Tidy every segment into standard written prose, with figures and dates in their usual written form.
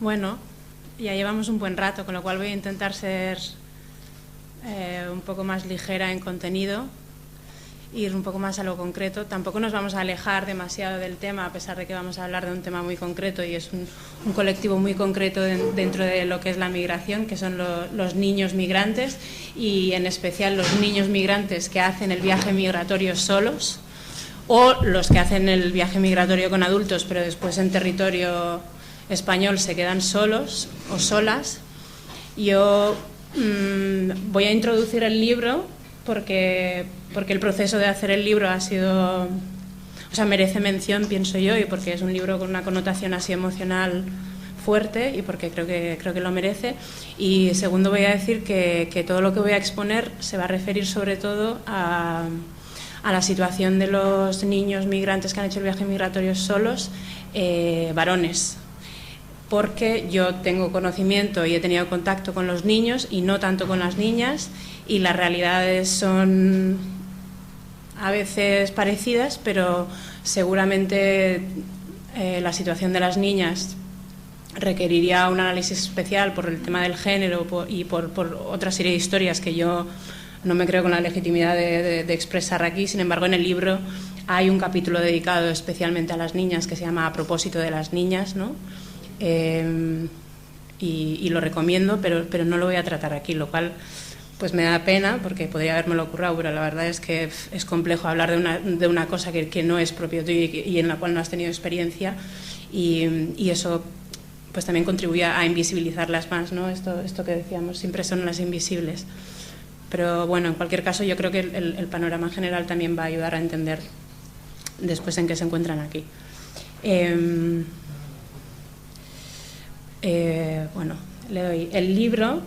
Bueno, ya llevamos un buen rato, con lo cual voy a intentar ser un poco más ligera en contenido, ir un poco más a lo concreto. Tampoco nos vamos a alejar demasiado del tema, a pesar de que vamos a hablar de un tema muy concreto y es un colectivo muy concreto dentro de lo que es la migración, que son los niños migrantes, y en especial los niños migrantes que hacen el viaje migratorio solos, o los que hacen el viaje migratorio con adultos, pero después en territorio español se quedan solos o solas. Yo voy a introducir el libro porque el proceso de hacer el libro ha sido, o sea, merece mención, pienso yo, y porque es un libro con una connotación así emocional fuerte y porque creo que lo merece. Y segundo, voy a decir que todo lo que voy a exponer se va a referir sobre todo a la situación de los niños migrantes que han hecho el viaje migratorio solos, varones, porque yo tengo conocimiento y he tenido contacto con los niños y no tanto con las niñas, y las realidades son a veces parecidas, pero seguramente la situación de las niñas requeriría un análisis especial por el tema del género y por otra serie de historias que yo no me creo con la legitimidad de expresar aquí. Sin embargo, en el libro hay un capítulo dedicado especialmente a las niñas que se llama A propósito de las niñas, ¿no? Y lo recomiendo, pero no lo voy a tratar aquí, lo cual pues me da pena porque podría habérmelo ocurrido, pero la verdad es que es complejo hablar de una cosa que no es propio tuyo y en la cual no has tenido experiencia, y eso pues también contribuye a invisibilizarlas más, ¿no? Esto que decíamos, siempre son las invisibles. Pero bueno, en cualquier caso yo creo que el panorama general también va a ayudar a entender después en qué se encuentran aquí. Bueno, le doy el libro.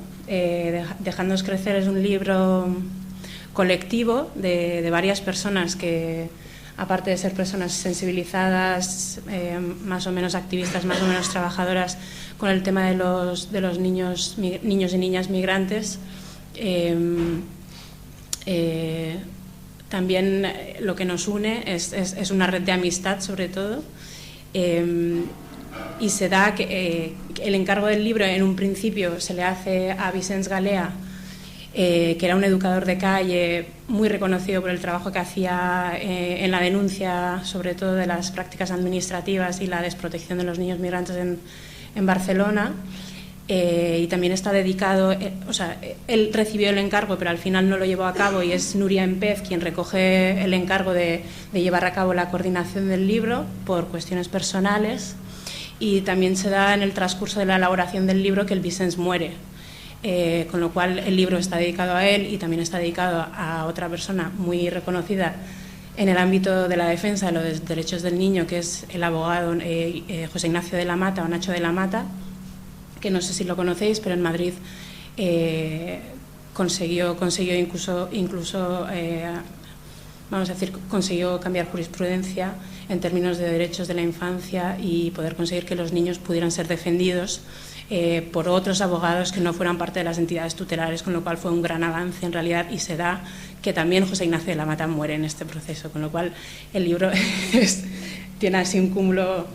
Dejándonos crecer es un libro colectivo de varias personas que, aparte de ser personas sensibilizadas, más o menos activistas, más o menos trabajadoras con el tema de los niños y niñas migrantes, también lo que nos une es una red de amistad, sobre todo. Y se da que el encargo del libro en un principio se le hace a Vicenç Galea, que era un educador de calle muy reconocido por el trabajo que hacía en la denuncia, sobre todo de las prácticas administrativas y la desprotección de los niños migrantes en Barcelona. Y también está dedicado, o sea, él recibió el encargo pero al final no lo llevó a cabo, y es Nuria Empez quien recoge el encargo de llevar a cabo la coordinación del libro por cuestiones personales. Y también se da en el transcurso de la elaboración del libro que el Vicenç muere, con lo cual el libro está dedicado a él y también está dedicado a otra persona muy reconocida en el ámbito de la defensa de los derechos del niño, que es el abogado José Ignacio de la Mata, o Nacho de la Mata, que no sé si lo conocéis, pero en Madrid consiguió incluso vamos a decir, consiguió cambiar jurisprudencia en términos de derechos de la infancia y poder conseguir que los niños pudieran ser defendidos por otros abogados que no fueran parte de las entidades tutelares, con lo cual fue un gran avance en realidad, y se da que también José Ignacio de la Mata muere en este proceso, con lo cual el libro tiene así un cúmulo,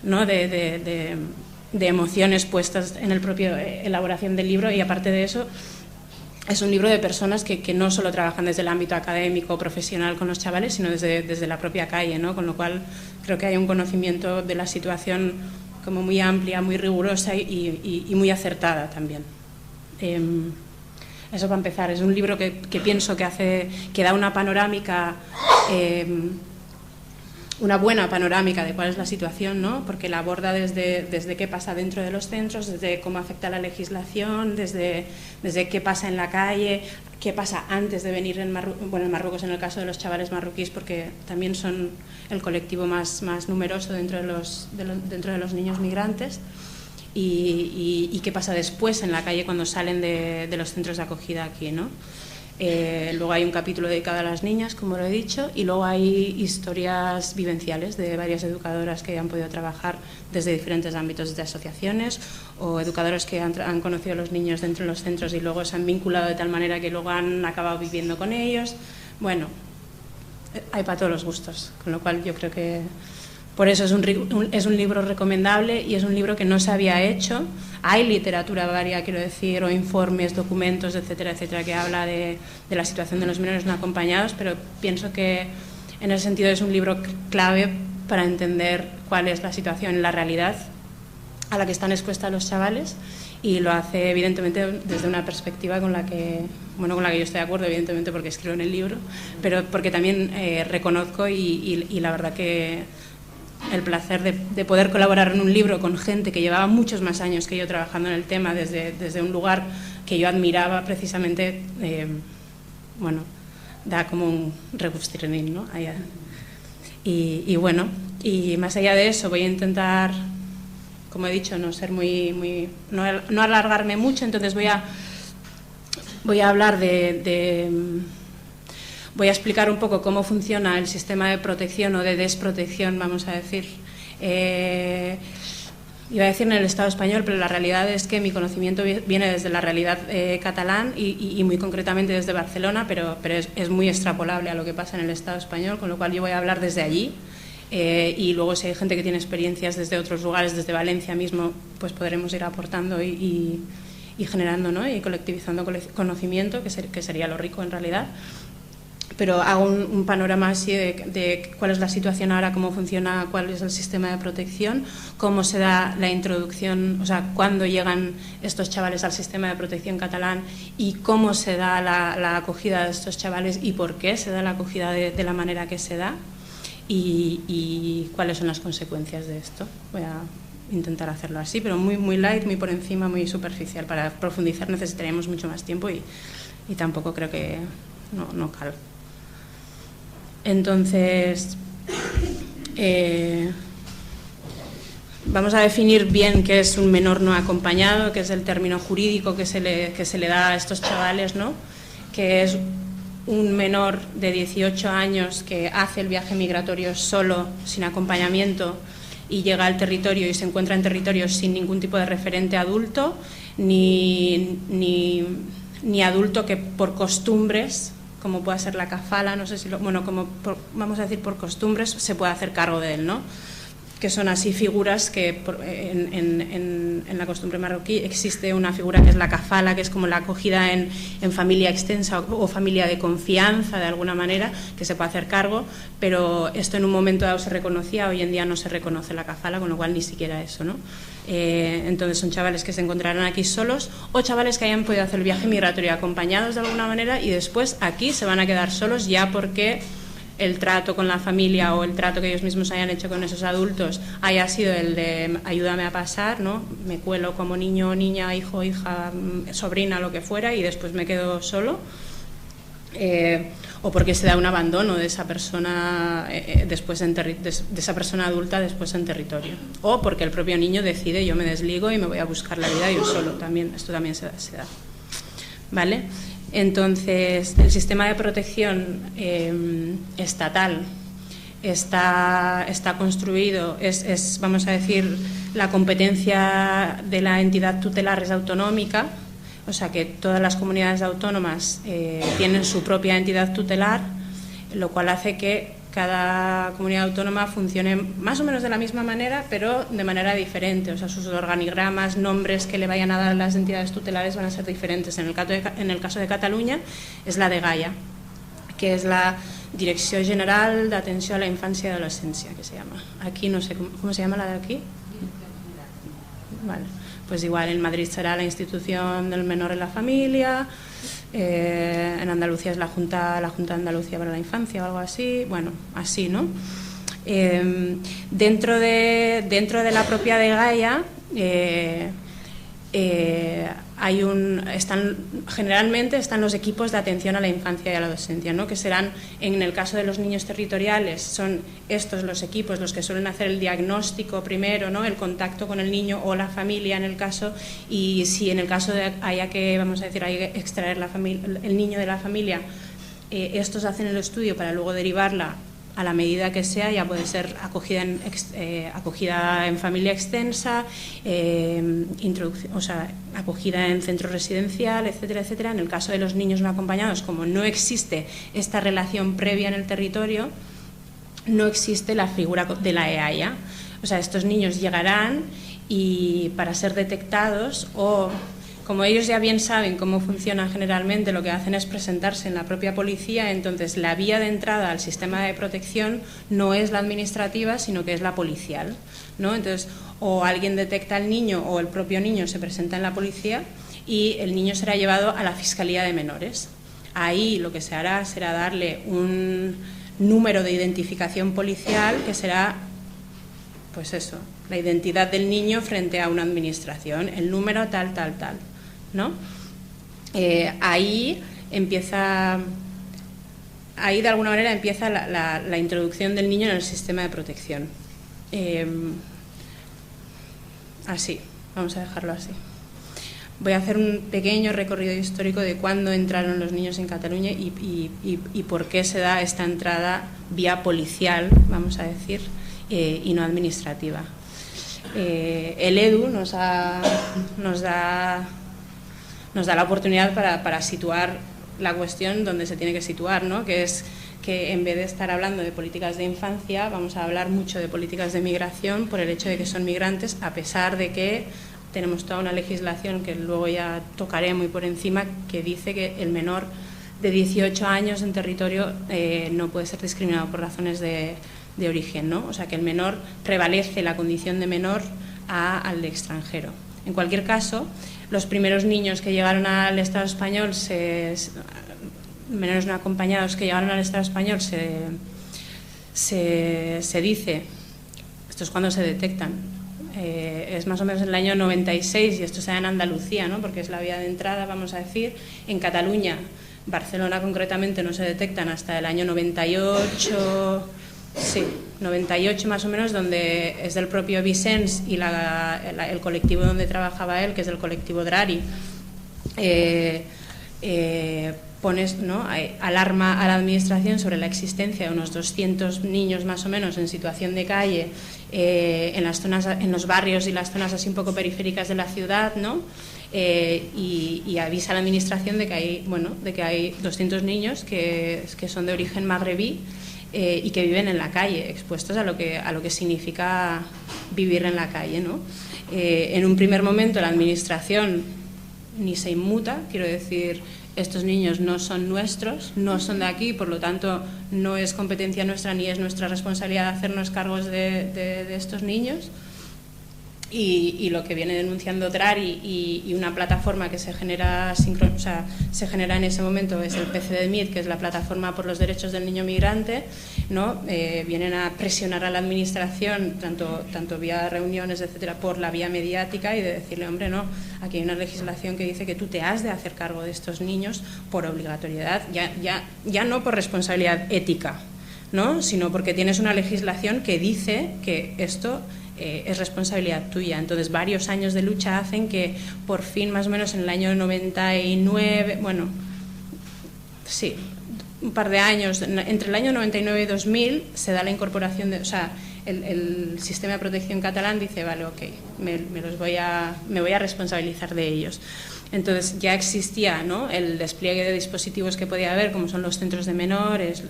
¿no?, de emociones puestas en el propio elaboración del libro. Y aparte de eso, es un libro de personas que no solo trabajan desde el ámbito académico o profesional con los chavales, sino desde la propia calle, ¿no? Con lo cual creo que hay un conocimiento de la situación como muy amplia, muy rigurosa y muy acertada también. Eso para empezar. Es un libro que pienso que da una panorámica, una buena panorámica de cuál es la situación, ¿no? Porque la aborda desde qué pasa dentro de los centros, desde cómo afecta la legislación, desde qué pasa en la calle, qué pasa antes de venir en Marruecos en el caso de los chavales marroquíes, porque también son el colectivo más numeroso dentro de los niños migrantes, y qué pasa después en la calle cuando salen de los centros de acogida aquí, ¿no? Luego hay un capítulo dedicado a las niñas, como lo he dicho, y luego hay historias vivenciales de varias educadoras que han podido trabajar desde diferentes ámbitos, desde asociaciones o educadoras que han conocido a los niños dentro de los centros y luego se han vinculado de tal manera que luego han acabado viviendo con ellos. Bueno, hay para todos los gustos, con lo cual yo creo que Por eso es un libro recomendable y es un libro que no se había hecho. Hay literatura varia, quiero decir, o informes, documentos, etcétera, etcétera, que habla de la situación de los menores no acompañados, pero pienso que en ese sentido es un libro clave para entender cuál es la situación, la realidad a la que están expuestos los chavales, y lo hace evidentemente desde una perspectiva con la que yo estoy de acuerdo, evidentemente porque escribo en el libro, pero porque también reconozco y la verdad que el placer de poder colaborar en un libro con gente que llevaba muchos más años que yo trabajando en el tema desde un lugar que yo admiraba precisamente, da como un regustirnín, ¿no? Y bueno, y más allá de eso voy a intentar, como he dicho, no ser no alargarme mucho, entonces voy a hablar voy a explicar un poco cómo funciona el sistema de protección o de desprotección, vamos a decir. Iba a decir en el Estado español, pero la realidad es que mi conocimiento viene desde la realidad catalán y muy concretamente desde Barcelona, pero es muy extrapolable a lo que pasa en el Estado español, con lo cual yo voy a hablar desde allí. Y luego si hay gente que tiene experiencias desde otros lugares, desde Valencia mismo, pues podremos ir aportando y generando, ¿no? Y colectivizando conocimiento, que sería lo rico en realidad. Pero hago un panorama así de cuál es la situación ahora, cómo funciona, cuál es el sistema de protección, cómo se da la introducción, o sea, cuándo llegan estos chavales al sistema de protección catalán y cómo se da la acogida de estos chavales y por qué se da la acogida de la manera que se da y cuáles son las consecuencias de esto. Voy a intentar hacerlo así, pero muy light, muy por encima, muy superficial. Para profundizar necesitaríamos mucho más tiempo y tampoco creo que no cabe. Entonces, vamos a definir bien qué es un menor no acompañado, que es el término jurídico que se le da a estos chavales, ¿no? Que es un menor de 18 años que hace el viaje migratorio solo, sin acompañamiento, y llega al territorio y se encuentra en territorio sin ningún tipo de referente adulto, ni adulto que por costumbres, como pueda ser la kafala, no sé si vamos a decir por costumbres, se puede hacer cargo de él, ¿no? Que son así figuras que en la costumbre marroquí existe una figura que es la kafala, que es como la acogida en familia extensa o familia de confianza de alguna manera, que se puede hacer cargo, pero esto en un momento dado se reconocía, hoy en día no se reconoce la kafala, con lo cual ni siquiera eso, ¿no? Entonces son chavales que se encontrarán aquí solos o chavales que hayan podido hacer el viaje migratorio acompañados de alguna manera y después aquí se van a quedar solos ya porque el trato con la familia o el trato que ellos mismos hayan hecho con esos adultos haya sido el de ayúdame a pasar, ¿no? Me cuelo como niño, niña, hijo, hija, sobrina, lo que fuera y después me quedo solo. O porque se da un abandono de esa persona después de esa persona adulta después en territorio, o porque el propio niño decide yo me desligo y me voy a buscar la vida yo solo, esto también se da. ¿Vale? Entonces el sistema de protección estatal está construido, vamos a decir, la competencia de la entidad tutelar es autonómica. O sea que todas las comunidades autónomas tienen su propia entidad tutelar, lo cual hace que cada comunidad autónoma funcione más o menos de la misma manera, pero de manera diferente. O sea, sus organigramas, nombres que le vayan a dar las entidades tutelares van a ser diferentes. En el caso de Cataluña es la DGAIA, que es la Dirección General de Atención a la Infancia y Adolescencia, que se llama. Aquí no sé, ¿cómo se llama la de aquí? Vale. Pues igual en Madrid será la institución del menor en la familia, en Andalucía es la Junta de Andalucía para la Infancia o algo así, bueno, así, ¿no? Dentro de la propia DGAIA generalmente están los equipos de atención a la infancia y a la adolescencia, ¿no? Que serán, en el caso de los niños territoriales, son estos los equipos los que suelen hacer el diagnóstico primero, ¿no? El contacto con el niño o la familia en el caso, y si en el caso de haya que extraer el niño de la familia, estos hacen el estudio para luego derivarla a la medida que sea, ya puede ser acogida en familia extensa, acogida en centro residencial, etcétera, etcétera. En el caso de los niños no acompañados, como no existe esta relación previa en el territorio, no existe la figura de la EAIA. O sea, estos niños llegarán y para ser detectados, o como ellos ya bien saben cómo funciona generalmente, lo que hacen es presentarse en la propia policía. Entonces la vía de entrada al sistema de protección no es la administrativa, sino que es la policial, ¿no? Entonces, o alguien detecta al niño o el propio niño se presenta en la policía y el niño será llevado a la Fiscalía de Menores. Ahí lo que se hará será darle un número de identificación policial que será, pues eso, la identidad del niño frente a una administración, el número tal, ¿no? Ahí de alguna manera empieza la introducción del niño en el sistema de protección. Así, vamos a dejarlo así. Voy a hacer un pequeño recorrido histórico de cuándo entraron los niños en Cataluña y por qué se da esta entrada vía policial, vamos a decir, y no administrativa. El EDU nos da la oportunidad para situar la cuestión donde se tiene que situar, ¿no? Que es que en vez de estar hablando de políticas de infancia, vamos a hablar mucho de políticas de migración por el hecho de que son migrantes, a pesar de que tenemos toda una legislación que luego ya tocaré muy por encima, que dice que el menor de 18 años en territorio no puede ser discriminado por razones de origen, ¿no? O sea, que el menor prevalece la condición de menor al de extranjero. En cualquier caso, los primeros niños que llegaron al Estado español, menores no acompañados que llegaron al Estado español, se dice, esto es cuando se detectan, es más o menos en el año 96, y esto se da en Andalucía, ¿no? Porque es la vía de entrada, vamos a decir. En Cataluña, Barcelona concretamente, no se detectan hasta el año 98, sí, 98 más o menos, donde es del propio Vicens y el colectivo donde trabajaba él, que es el colectivo Drari, pones, ¿no?, alarma a la administración sobre la existencia de unos 200 niños más o menos en situación de calle en los barrios y las zonas así un poco periféricas de la ciudad, ¿no? Y avisa a la administración de que hay 200 niños que son de origen magrebí y que viven en la calle, expuestos a lo que significa vivir en la calle, ¿no? En un primer momento la administración ni se inmuta, quiero decir, estos niños no son nuestros, no son de aquí, por lo tanto no es competencia nuestra ni es nuestra responsabilidad hacernos cargos de estos niños. Y lo que viene denunciando Drari y una plataforma que se genera en ese momento es el PCDMID, que es la plataforma por los derechos del niño migrante, ¿no? Vienen a presionar a la administración, tanto vía reuniones, etcétera, por la vía mediática, y de decirle, hombre, no, aquí hay una legislación que dice que tú te has de hacer cargo de estos niños por obligatoriedad, ya no por responsabilidad ética, ¿no?, sino porque tienes una legislación que dice que esto es responsabilidad tuya. Entonces, varios años de lucha hacen que por fin, más o menos en el año 99, bueno, sí, un par de años, entre el año 99 y 2000 se da la incorporación de, o sea, el sistema de protección catalán dice, vale, ok, me voy a responsabilizar de ellos. Entonces ya existía, ¿no?, el despliegue de dispositivos que podía haber, como son los centros de menores,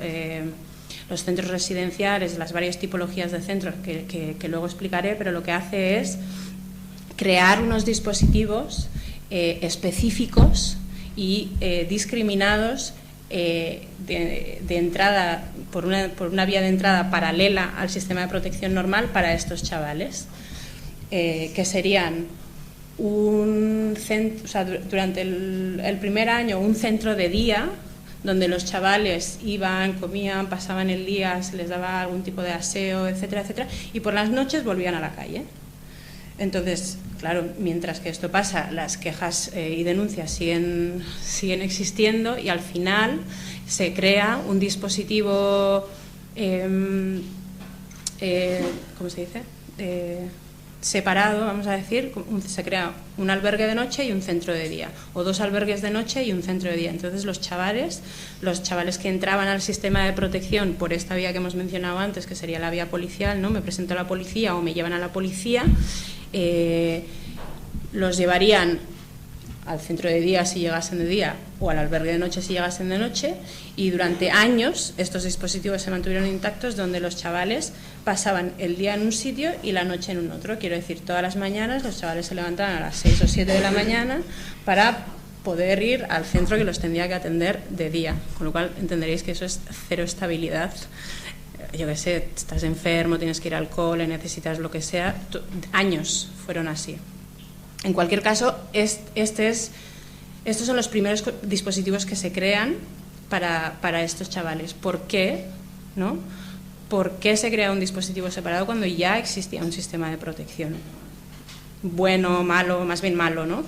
los centros residenciales, las varias tipologías de centros que luego explicaré, pero lo que hace es crear unos dispositivos específicos y discriminados de entrada, por una vía de entrada paralela al sistema de protección normal para estos chavales, que serían un centro, o sea, durante el primer año un centro de día, donde los chavales iban, comían, pasaban el día, se les daba algún tipo de aseo, etcétera, etcétera, y por las noches volvían a la calle. Entonces, claro, mientras que esto pasa, las quejas y denuncias siguen existiendo, y al final se crea un dispositivo, ¿cómo se dice?, separado, vamos a decir, se crea un albergue de noche y un centro de día, o dos albergues de noche y un centro de día. Entonces los chavales que entraban al sistema de protección por esta vía que hemos mencionado antes, que sería la vía policial, ¿no?, me presento a la policía o me llevan a la policía, los llevarían al centro de día si llegasen de día o al albergue de noche si llegasen de noche, y durante años estos dispositivos se mantuvieron intactos, donde los chavales pasaban el día en un sitio y la noche en un otro. Quiero decir, todas las mañanas los chavales se levantaban a las 6 o 7 de la mañana para poder ir al centro que los tendría que atender de día, con lo cual entenderéis que eso es cero estabilidad. Yo qué sé, estás enfermo, tienes que ir al cole, necesitas lo que sea, años fueron así. En cualquier caso, estos son los primeros dispositivos que se crean para estos chavales. ¿Por qué? ¿No? ¿Por qué se crea un dispositivo separado cuando ya existía un sistema de protección? Bueno, malo, más bien malo, ¿no?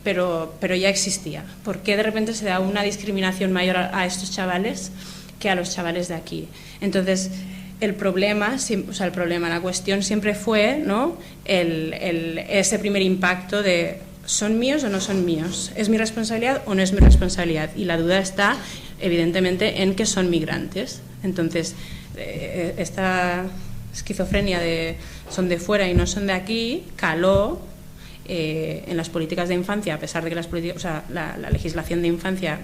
Pero ya existía. ¿Por qué de repente se da una discriminación mayor a estos chavales que a los chavales de aquí? Entonces, la cuestión siempre fue, ¿no?, ese primer impacto de ¿son míos o no son míos? ¿Es mi responsabilidad o no es mi responsabilidad? Y la duda está, evidentemente, en que son migrantes. Entonces, esta esquizofrenia de son de fuera y no son de aquí caló en las políticas de infancia, a pesar de que la legislación de infancia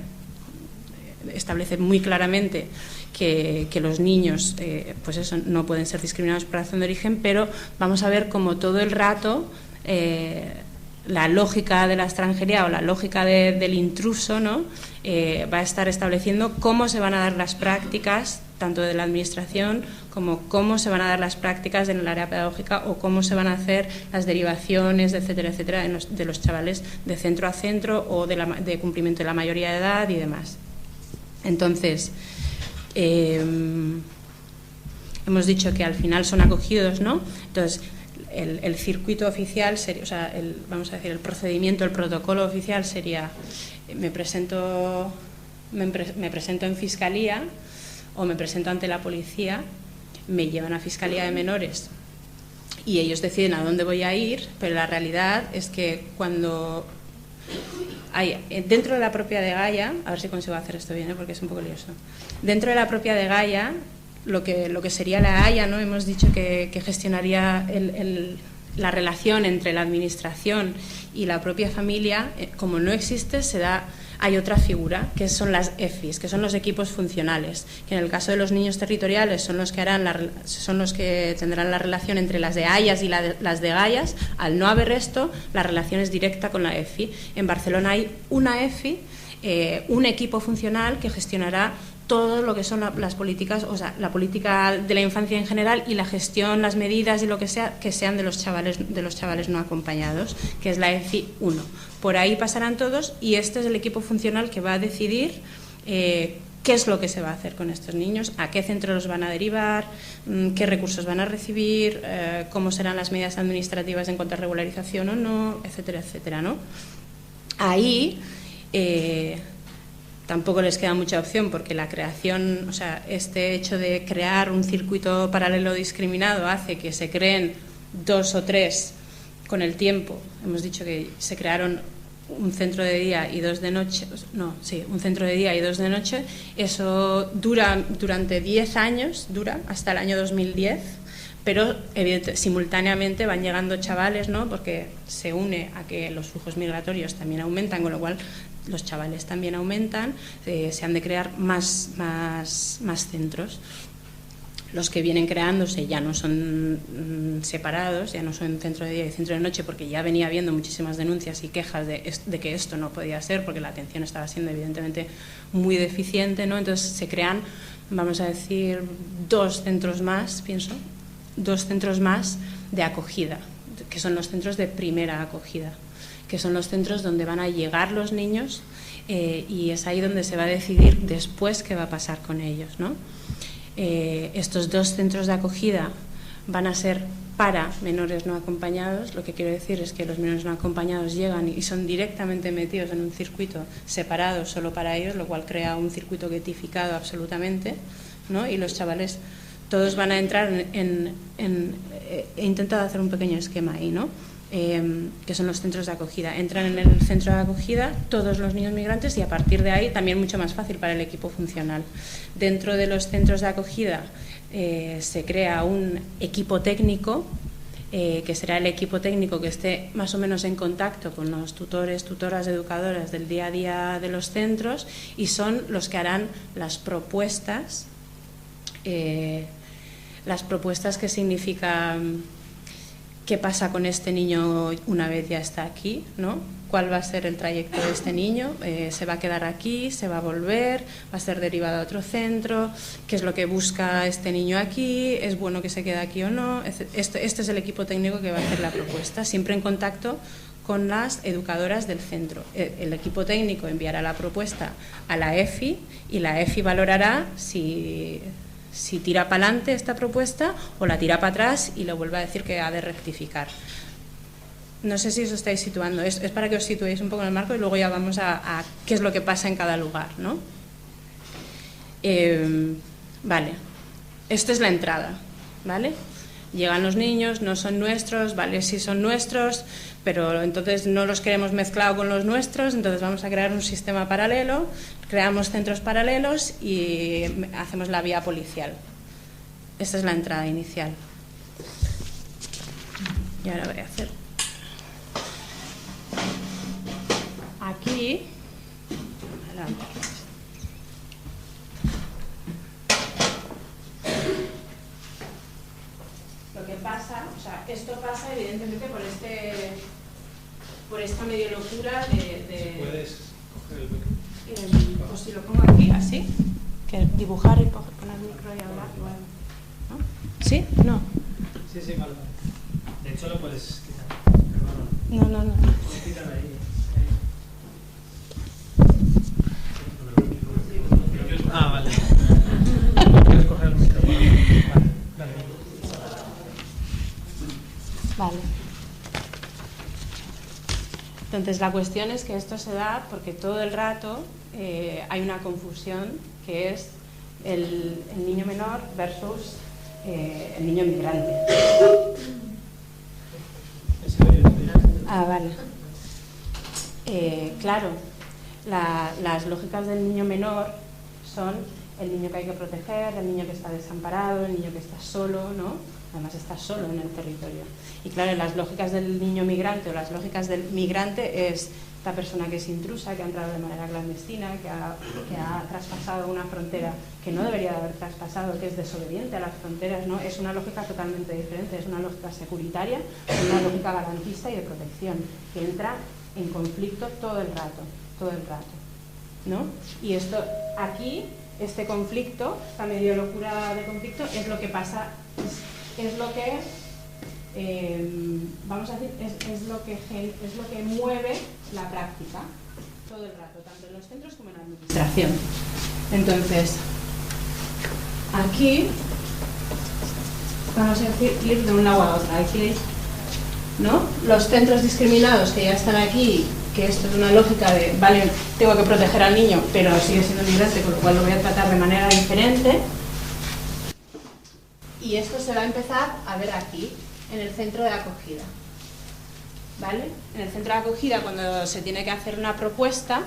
establece muy claramente que los niños pues eso, no pueden ser discriminados por razón de origen, pero vamos a ver cómo todo el rato la lógica de la extranjería o la lógica del intruso, ¿no?, va a estar estableciendo cómo se van a dar las prácticas tanto de la administración como cómo se van a dar las prácticas en el área pedagógica o cómo se van a hacer las derivaciones, etcétera, etcétera, de los chavales de centro a centro o de cumplimiento de la mayoría de edad y demás. Entonces, hemos dicho que al final son acogidos, ¿no? Entonces, el circuito oficial sería, vamos a decir, el procedimiento, el protocolo oficial sería: me presento en fiscalía o me presento ante la policía, me llevan a fiscalía de menores y ellos deciden a dónde voy a ir, pero la realidad es que cuando hay dentro de la propia dgaia, a ver si consigo hacer esto bien, porque es un poco lioso, dentro de la propia dgaia, lo que sería la Haya, ¿no?, hemos dicho que gestionaría la relación entre la administración y la propia familia, como no existe, hay otra figura, que son las EFIs, que son los equipos funcionales, que en el caso de los niños territoriales son los que tendrán la relación entre las de Hayas y las de Gaias. Al no haber esto, la relación es directa con la EFI. En Barcelona hay una EFI, un equipo funcional que gestionará todo lo que son las políticas, o sea, la política de la infancia en general y la gestión, las medidas y lo que sean de los chavales no acompañados, que es la EFI 1. Por ahí pasarán todos y este es el equipo funcional que va a decidir qué es lo que se va a hacer con estos niños, a qué centro los van a derivar, qué recursos van a recibir, cómo serán las medidas administrativas en cuanto a regularización o no, etcétera, etcétera, ¿no? Ahí tampoco les queda mucha opción, porque la creación, o sea, este hecho de crear un circuito paralelo discriminado hace que se creen 2 o 3 con el tiempo. Hemos dicho que se crearon un centro de día y 2 de noche, un centro de día y 2 de noche. Eso dura durante 10 años, dura hasta el año 2010, pero simultáneamente van llegando chavales, ¿no?, porque se une a que los flujos migratorios también aumentan, con lo cual los chavales también aumentan, se han de crear más centros. Los que vienen creándose ya no son separados, ya no son centro de día y centro de noche, porque ya venía habiendo muchísimas denuncias y quejas de que esto no podía ser, porque la atención estaba siendo evidentemente muy deficiente, ¿no? Entonces se crean, vamos a decir, 2 centros más, 2 centros más de acogida, que son los centros de primera acogida, que son los centros donde van a llegar los niños y es ahí donde se va a decidir después qué va a pasar con ellos, ¿no? Estos 2 centros de acogida van a ser para menores no acompañados. Lo que quiero decir es que los menores no acompañados llegan y son directamente metidos en un circuito separado solo para ellos, lo cual crea un circuito guetificado absolutamente, ¿no? Y los chavales todos van a entrar he intentado hacer un pequeño esquema ahí, ¿no? Que son los centros de acogida. Entran en el centro de acogida todos los niños migrantes y a partir de ahí también mucho más fácil para el equipo funcional. Dentro de los centros de acogida se crea un equipo técnico que será el equipo técnico que esté más o menos en contacto con los tutores, tutoras, educadoras del día a día de los centros, y son los que harán las propuestas que significan qué pasa con este niño una vez ya está aquí, ¿no? ¿Cuál va a ser el trayecto de este niño? ¿Se va a quedar aquí? ¿Se va a volver? ¿Va a ser derivado a otro centro? ¿Qué es lo que busca este niño aquí? ¿Es bueno que se quede aquí o no? Este es el equipo técnico que va a hacer la propuesta, siempre en contacto con las educadoras del centro. El equipo técnico enviará la propuesta a la EFI y la EFI valorará si tira para adelante esta propuesta o la tira para atrás y le vuelve a decir que ha de rectificar. No sé si os estáis situando, es para que os situéis un poco en el marco y luego ya vamos a qué es lo que pasa en cada lugar, ¿no? Vale, esta es la entrada, ¿vale? Llegan los niños, no son nuestros, vale, sí son nuestros, pero entonces no los queremos mezclados con los nuestros, entonces vamos a crear un sistema paralelo, creamos centros paralelos y hacemos la vía policial. Esta es la entrada inicial. Y ahora voy a hacer aquí. Adelante. Lo que pasa, o sea, esto pasa evidentemente por esta medio locura de ¿puedes coger el micro? Pues si lo pongo aquí, así, que dibujar y poner el micro y hablar igual, ¿no? ¿Sí? ¿No? Sí, vale. De hecho lo puedes quitar. No. Puedes quitar ahí. Vale. ¿Quieres coger el micro? Vale. Vale. Entonces la cuestión es que esto se da porque todo el rato hay una confusión que es el niño menor versus el niño migrante. Vale. Claro, las lógicas del niño menor son el niño que hay que proteger, el niño que está desamparado, el niño que está solo, ¿no? Además está solo en el territorio. Y claro, las lógicas del niño migrante o las lógicas del migrante es esta persona que es intrusa, que ha entrado de manera clandestina, que ha traspasado una frontera que no debería de haber traspasado, que es desobediente a las fronteras, ¿no? Es una lógica totalmente diferente, es una lógica securitaria, una lógica garantista y de protección, que entra en conflicto todo el rato, ¿no? Y esto aquí, este conflicto, esta medio locura de conflicto, es lo que pasa, es lo que vamos a decir, es lo que mueve la práctica todo el rato, tanto en los centros como en la administración. Entonces, aquí vamos a ir de un lado a otro. Aquí, ¿no? Los centros discriminados que ya están aquí, que esto es una lógica de, vale, tengo que proteger al niño, pero sigue siendo migrante, con lo cual lo voy a tratar de manera diferente. Y esto se va a empezar a ver aquí, en el centro de acogida. ¿Vale? En el centro de acogida, cuando se tiene que hacer una propuesta,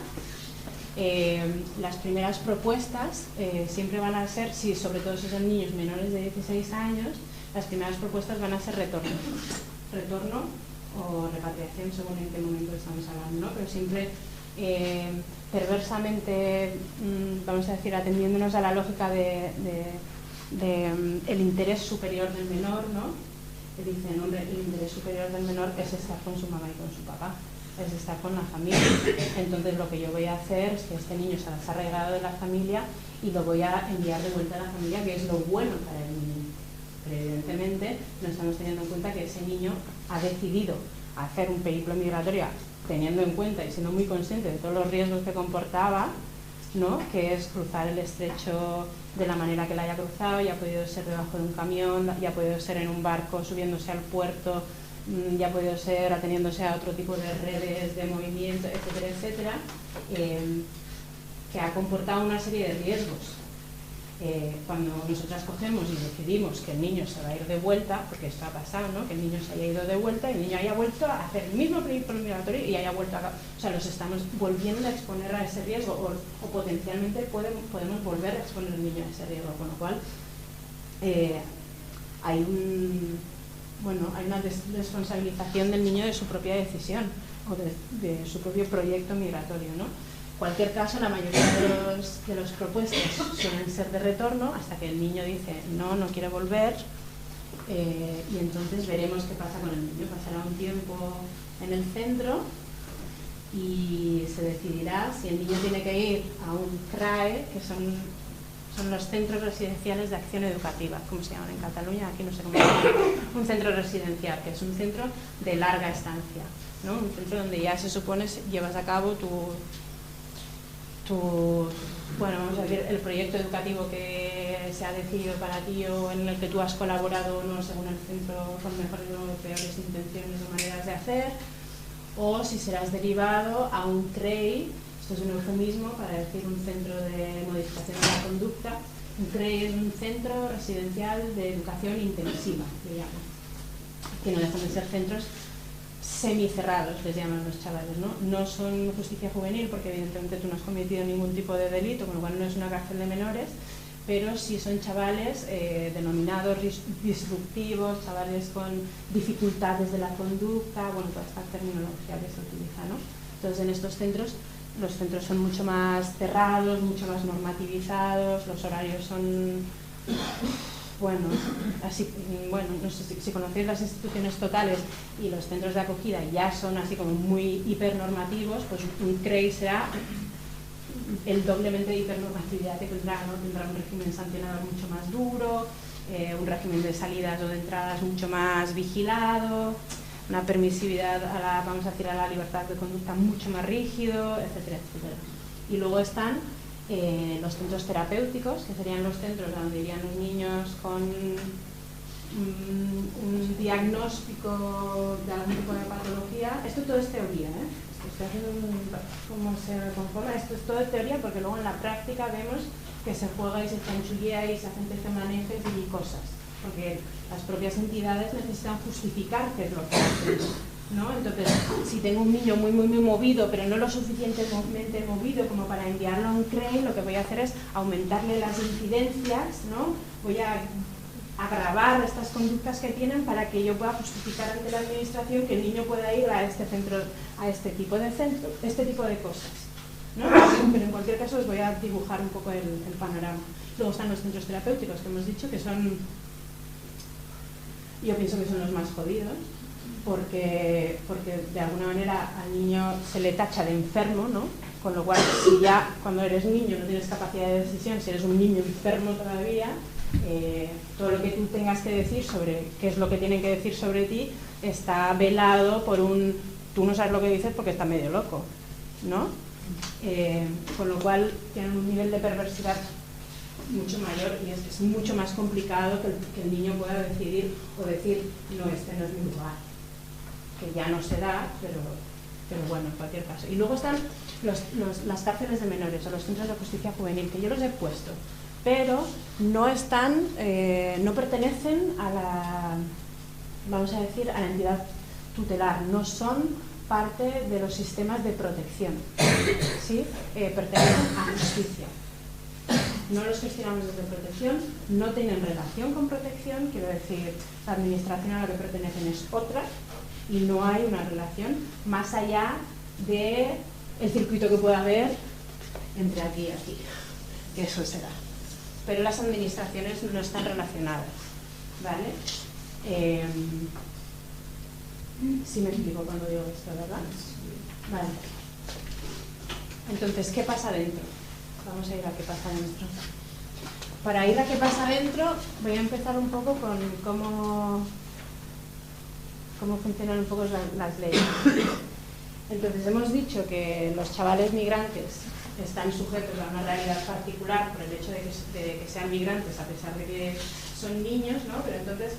las primeras propuestas siempre van a ser, sobre todo si son niños menores de 16 años, las primeras propuestas van a ser retorno o repatriación, según en qué momento estamos hablando, ¿no? Pero siempre perversamente, vamos a decir, atendiéndonos a la lógica el interés superior del menor, ¿no? Que dicen, hombre, el interés superior del menor es estar con su mamá y con su papá, es estar con la familia. Entonces lo que yo voy a hacer es que este niño se ha arraigado de la familia y lo voy a enviar de vuelta a la familia, que es lo bueno para el niño. Pero evidentemente no estamos teniendo en cuenta que ese niño ha decidido hacer un periplo migratorio teniendo en cuenta y siendo muy consciente de todos los riesgos que comportaba, ¿no? Que es cruzar el estrecho de la manera que la haya cruzado, ya ha podido ser debajo de un camión, ya ha podido ser en un barco subiéndose al puerto, ya ha podido ser ateniéndose a otro tipo de redes de movimiento, etcétera, etcétera, que ha comportado una serie de riesgos. Cuando nosotras cogemos y decidimos que el niño se va a ir de vuelta, porque esto ha pasado, ¿no? Que el niño se haya ido de vuelta y el niño haya vuelto a hacer el mismo periplo migratorio y haya vuelto a... O sea, los estamos volviendo a exponer a ese riesgo o potencialmente podemos volver a exponer al niño a ese riesgo, con lo cual hay bueno, hay una desresponsabilización del niño de su propia decisión o de su propio proyecto migratorio, ¿no? En cualquier caso, la mayoría de los propuestos suelen ser de retorno hasta que el niño dice no, no quiere volver, y entonces veremos qué pasa con el niño. Pasará un tiempo en el centro y se decidirá si el niño tiene que ir a un CRAE, que son los centros residenciales de acción educativa, como se llaman en Cataluña, aquí no sé cómo se llama, un centro residencial, que es un centro de larga estancia, ¿no? Un centro donde ya se supone llevas a cabo bueno, vamos a decir, el proyecto educativo que se ha decidido para ti o en el que tú has colaborado, no según el centro, con mejores o peores intenciones o maneras de hacer, o si serás derivado a un CREI. Esto es un eufemismo para decir un centro de modificación de la conducta. Un CREI es un centro residencial de educación intensiva, le llaman, que no dejan de ser centros semicerrados, les llaman los chavales, ¿no? No son justicia juvenil porque evidentemente tú no has cometido ningún tipo de delito, con lo cual no es una cárcel de menores, pero sí son chavales denominados disruptivos, chavales con dificultades de la conducta, bueno, toda esta terminología que se utiliza, ¿no? Entonces en estos centros, los centros son mucho más cerrados, mucho más normativizados, los horarios son, bueno, así, bueno, no sé si conocéis las instituciones totales y los centros de acogida ya son así como muy hipernormativos, pues un CREI será el doblemente de hipernormatividad que tendrá, ¿no? Tendrá un régimen sancionador mucho más duro, un régimen de salidas o de entradas mucho más vigilado, una permisividad vamos a decir, a la libertad de conducta mucho más rígido, etcétera, etcétera. Y luego están los centros terapéuticos, que serían los centros donde irían los niños con un diagnóstico de algún tipo de patología. Esto todo es teoría, ¿eh? Estoy haciendo cómo se conforma, esto es todo teoría, porque luego en la práctica vemos que se juega y se chanchullea y se hacen tejemanejes y cosas, porque las propias entidades necesitan justificar qué es lo que hacen, ¿no? Entonces, si tengo un niño muy movido, pero no lo suficientemente movido como para enviarlo a un CREI, lo que voy a hacer es aumentarle las incidencias, ¿no? Voy a agravar estas conductas que tienen para que yo pueda justificar ante la administración que el niño pueda ir a este centro, a este tipo de centro, este tipo de cosas, ¿no? Pero en cualquier caso os voy a dibujar un poco el panorama. Luego están los centros terapéuticos que hemos dicho que son, yo pienso que son los más jodidos, porque de alguna manera al niño se le tacha de enfermo, ¿no? Con lo cual, si ya cuando eres niño no tienes capacidad de decisión, si eres un niño enfermo todavía, todo lo que tú tengas que decir sobre qué es lo que tienen que decir sobre ti está velado por tú no sabes lo que dices porque está medio loco, ¿no? Con lo cual tienen un nivel de perversidad mucho mayor y es mucho más complicado que el niño pueda decidir o decir no, este no es mi lugar, que ya no se da, pero bueno, en cualquier caso. Y luego están las cárceles de menores o los centros de justicia juvenil, que yo los he puesto, pero no están, no pertenecen a la, vamos a decir, a la entidad tutelar, no son parte de los sistemas de protección, ¿sí? Pertenecen a justicia. No los gestionamos desde protección, no tienen relación con protección, quiero decir, la administración a la que pertenecen es otra y no hay una relación más allá del circuito que pueda haber entre aquí y aquí, que eso será. Pero las administraciones no están relacionadas, ¿vale? Sí me explico cuando digo esto, ¿verdad? Vale. Entonces, ¿qué pasa dentro? Vamos a ir a qué pasa dentro. Para ir a qué pasa dentro, voy a empezar un poco con cómo funcionan un poco las leyes. Entonces, hemos dicho que los chavales migrantes están sujetos a una realidad particular por el hecho de que sean migrantes, a pesar de que son niños, ¿no? Pero entonces,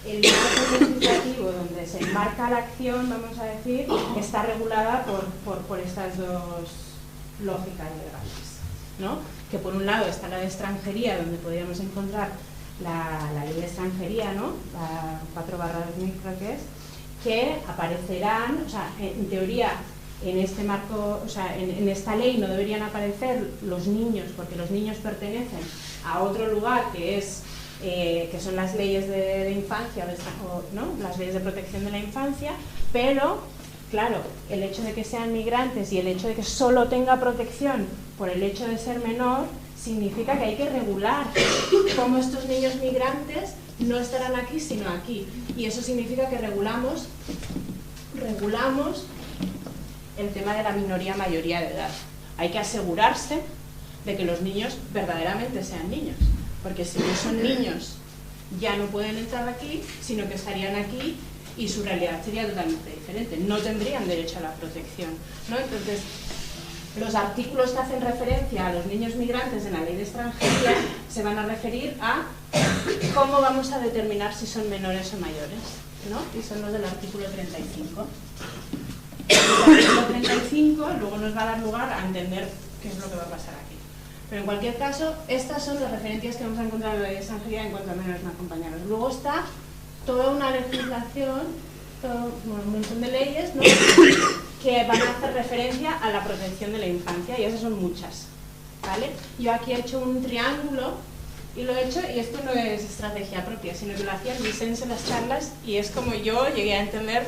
el marco legislativo donde se enmarca la acción, vamos a decir, está regulada por estas dos lógicas legales, ¿no? Que por un lado está la de extranjería, donde podríamos encontrar la ley de extranjería, ¿no? La 4/2000 creo que aparecerán, o sea, en teoría, en este marco, o sea, en esta ley no deberían aparecer los niños, porque los niños pertenecen a otro lugar que es que son las leyes de infancia, ¿no? Las leyes de protección de la infancia, pero, claro, el hecho de que sean migrantes y el hecho de que solo tenga protección por el hecho de ser menor, significa que hay que regular cómo estos niños migrantes no estarán aquí, sino aquí. Y eso significa que regulamos el tema de la minoría-mayoría de edad. Hay que asegurarse de que los niños verdaderamente sean niños, porque si no son niños ya no pueden entrar aquí, sino que estarían aquí y su realidad sería totalmente diferente, no tendrían derecho a la protección, ¿no? Entonces, los artículos que hacen referencia a los niños migrantes en la ley de extranjería se van a referir a cómo vamos a determinar si son menores o mayores, ¿no? Y son los del artículo 35. El artículo 35 luego nos va a dar lugar a entender qué es lo que va a pasar aquí. Pero en cualquier caso, estas son las referencias que vamos a encontrar en la ley de extranjería en cuanto a menores no acompañados. Luego está toda una legislación, un montón de leyes, ¿no?, que van a hacer referencia a la protección de la infancia, y esas son muchas, ¿vale? Yo aquí he hecho un triángulo, y lo he hecho, y esto no es estrategia propia, sino que lo hacía Vicens en las charlas, y es como yo llegué a entender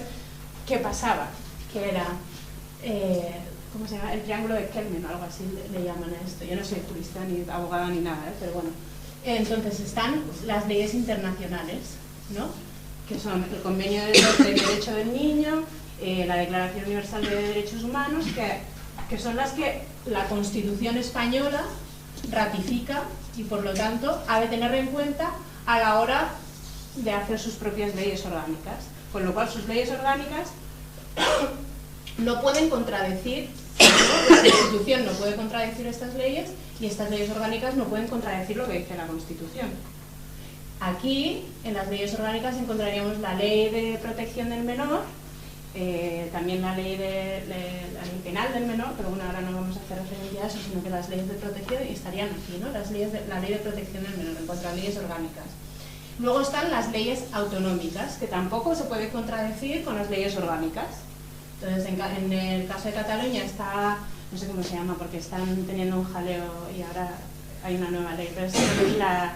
qué pasaba, que era, ¿cómo se llama? El triángulo de Kelvin, o algo así le llaman a esto. Yo no soy jurista, ni abogada, ni nada, pero bueno. Entonces están las leyes internacionales, ¿no?, que son el Convenio de Derecho del Niño, la Declaración Universal de Derechos Humanos, que son las que la Constitución española ratifica y por lo tanto ha de tener en cuenta a la hora de hacer sus propias leyes orgánicas, con lo cual sus leyes orgánicas no pueden contradecir, ¿no? La Constitución no puede contradecir estas leyes y estas leyes orgánicas no pueden contradecir lo que dice la Constitución. Aquí, en las leyes orgánicas, encontraríamos la Ley de Protección del Menor, también la ley penal del menor, pero bueno, ahora no vamos a hacer referencia a eso, sino que las leyes de protección estarían aquí, ¿no? La ley de protección del menor en cuanto a leyes orgánicas. Luego están las leyes autonómicas, que tampoco se puede contradecir con las leyes orgánicas. Entonces, en el caso de Cataluña está, no sé cómo se llama, porque están teniendo un jaleo y ahora hay una nueva ley, pero es la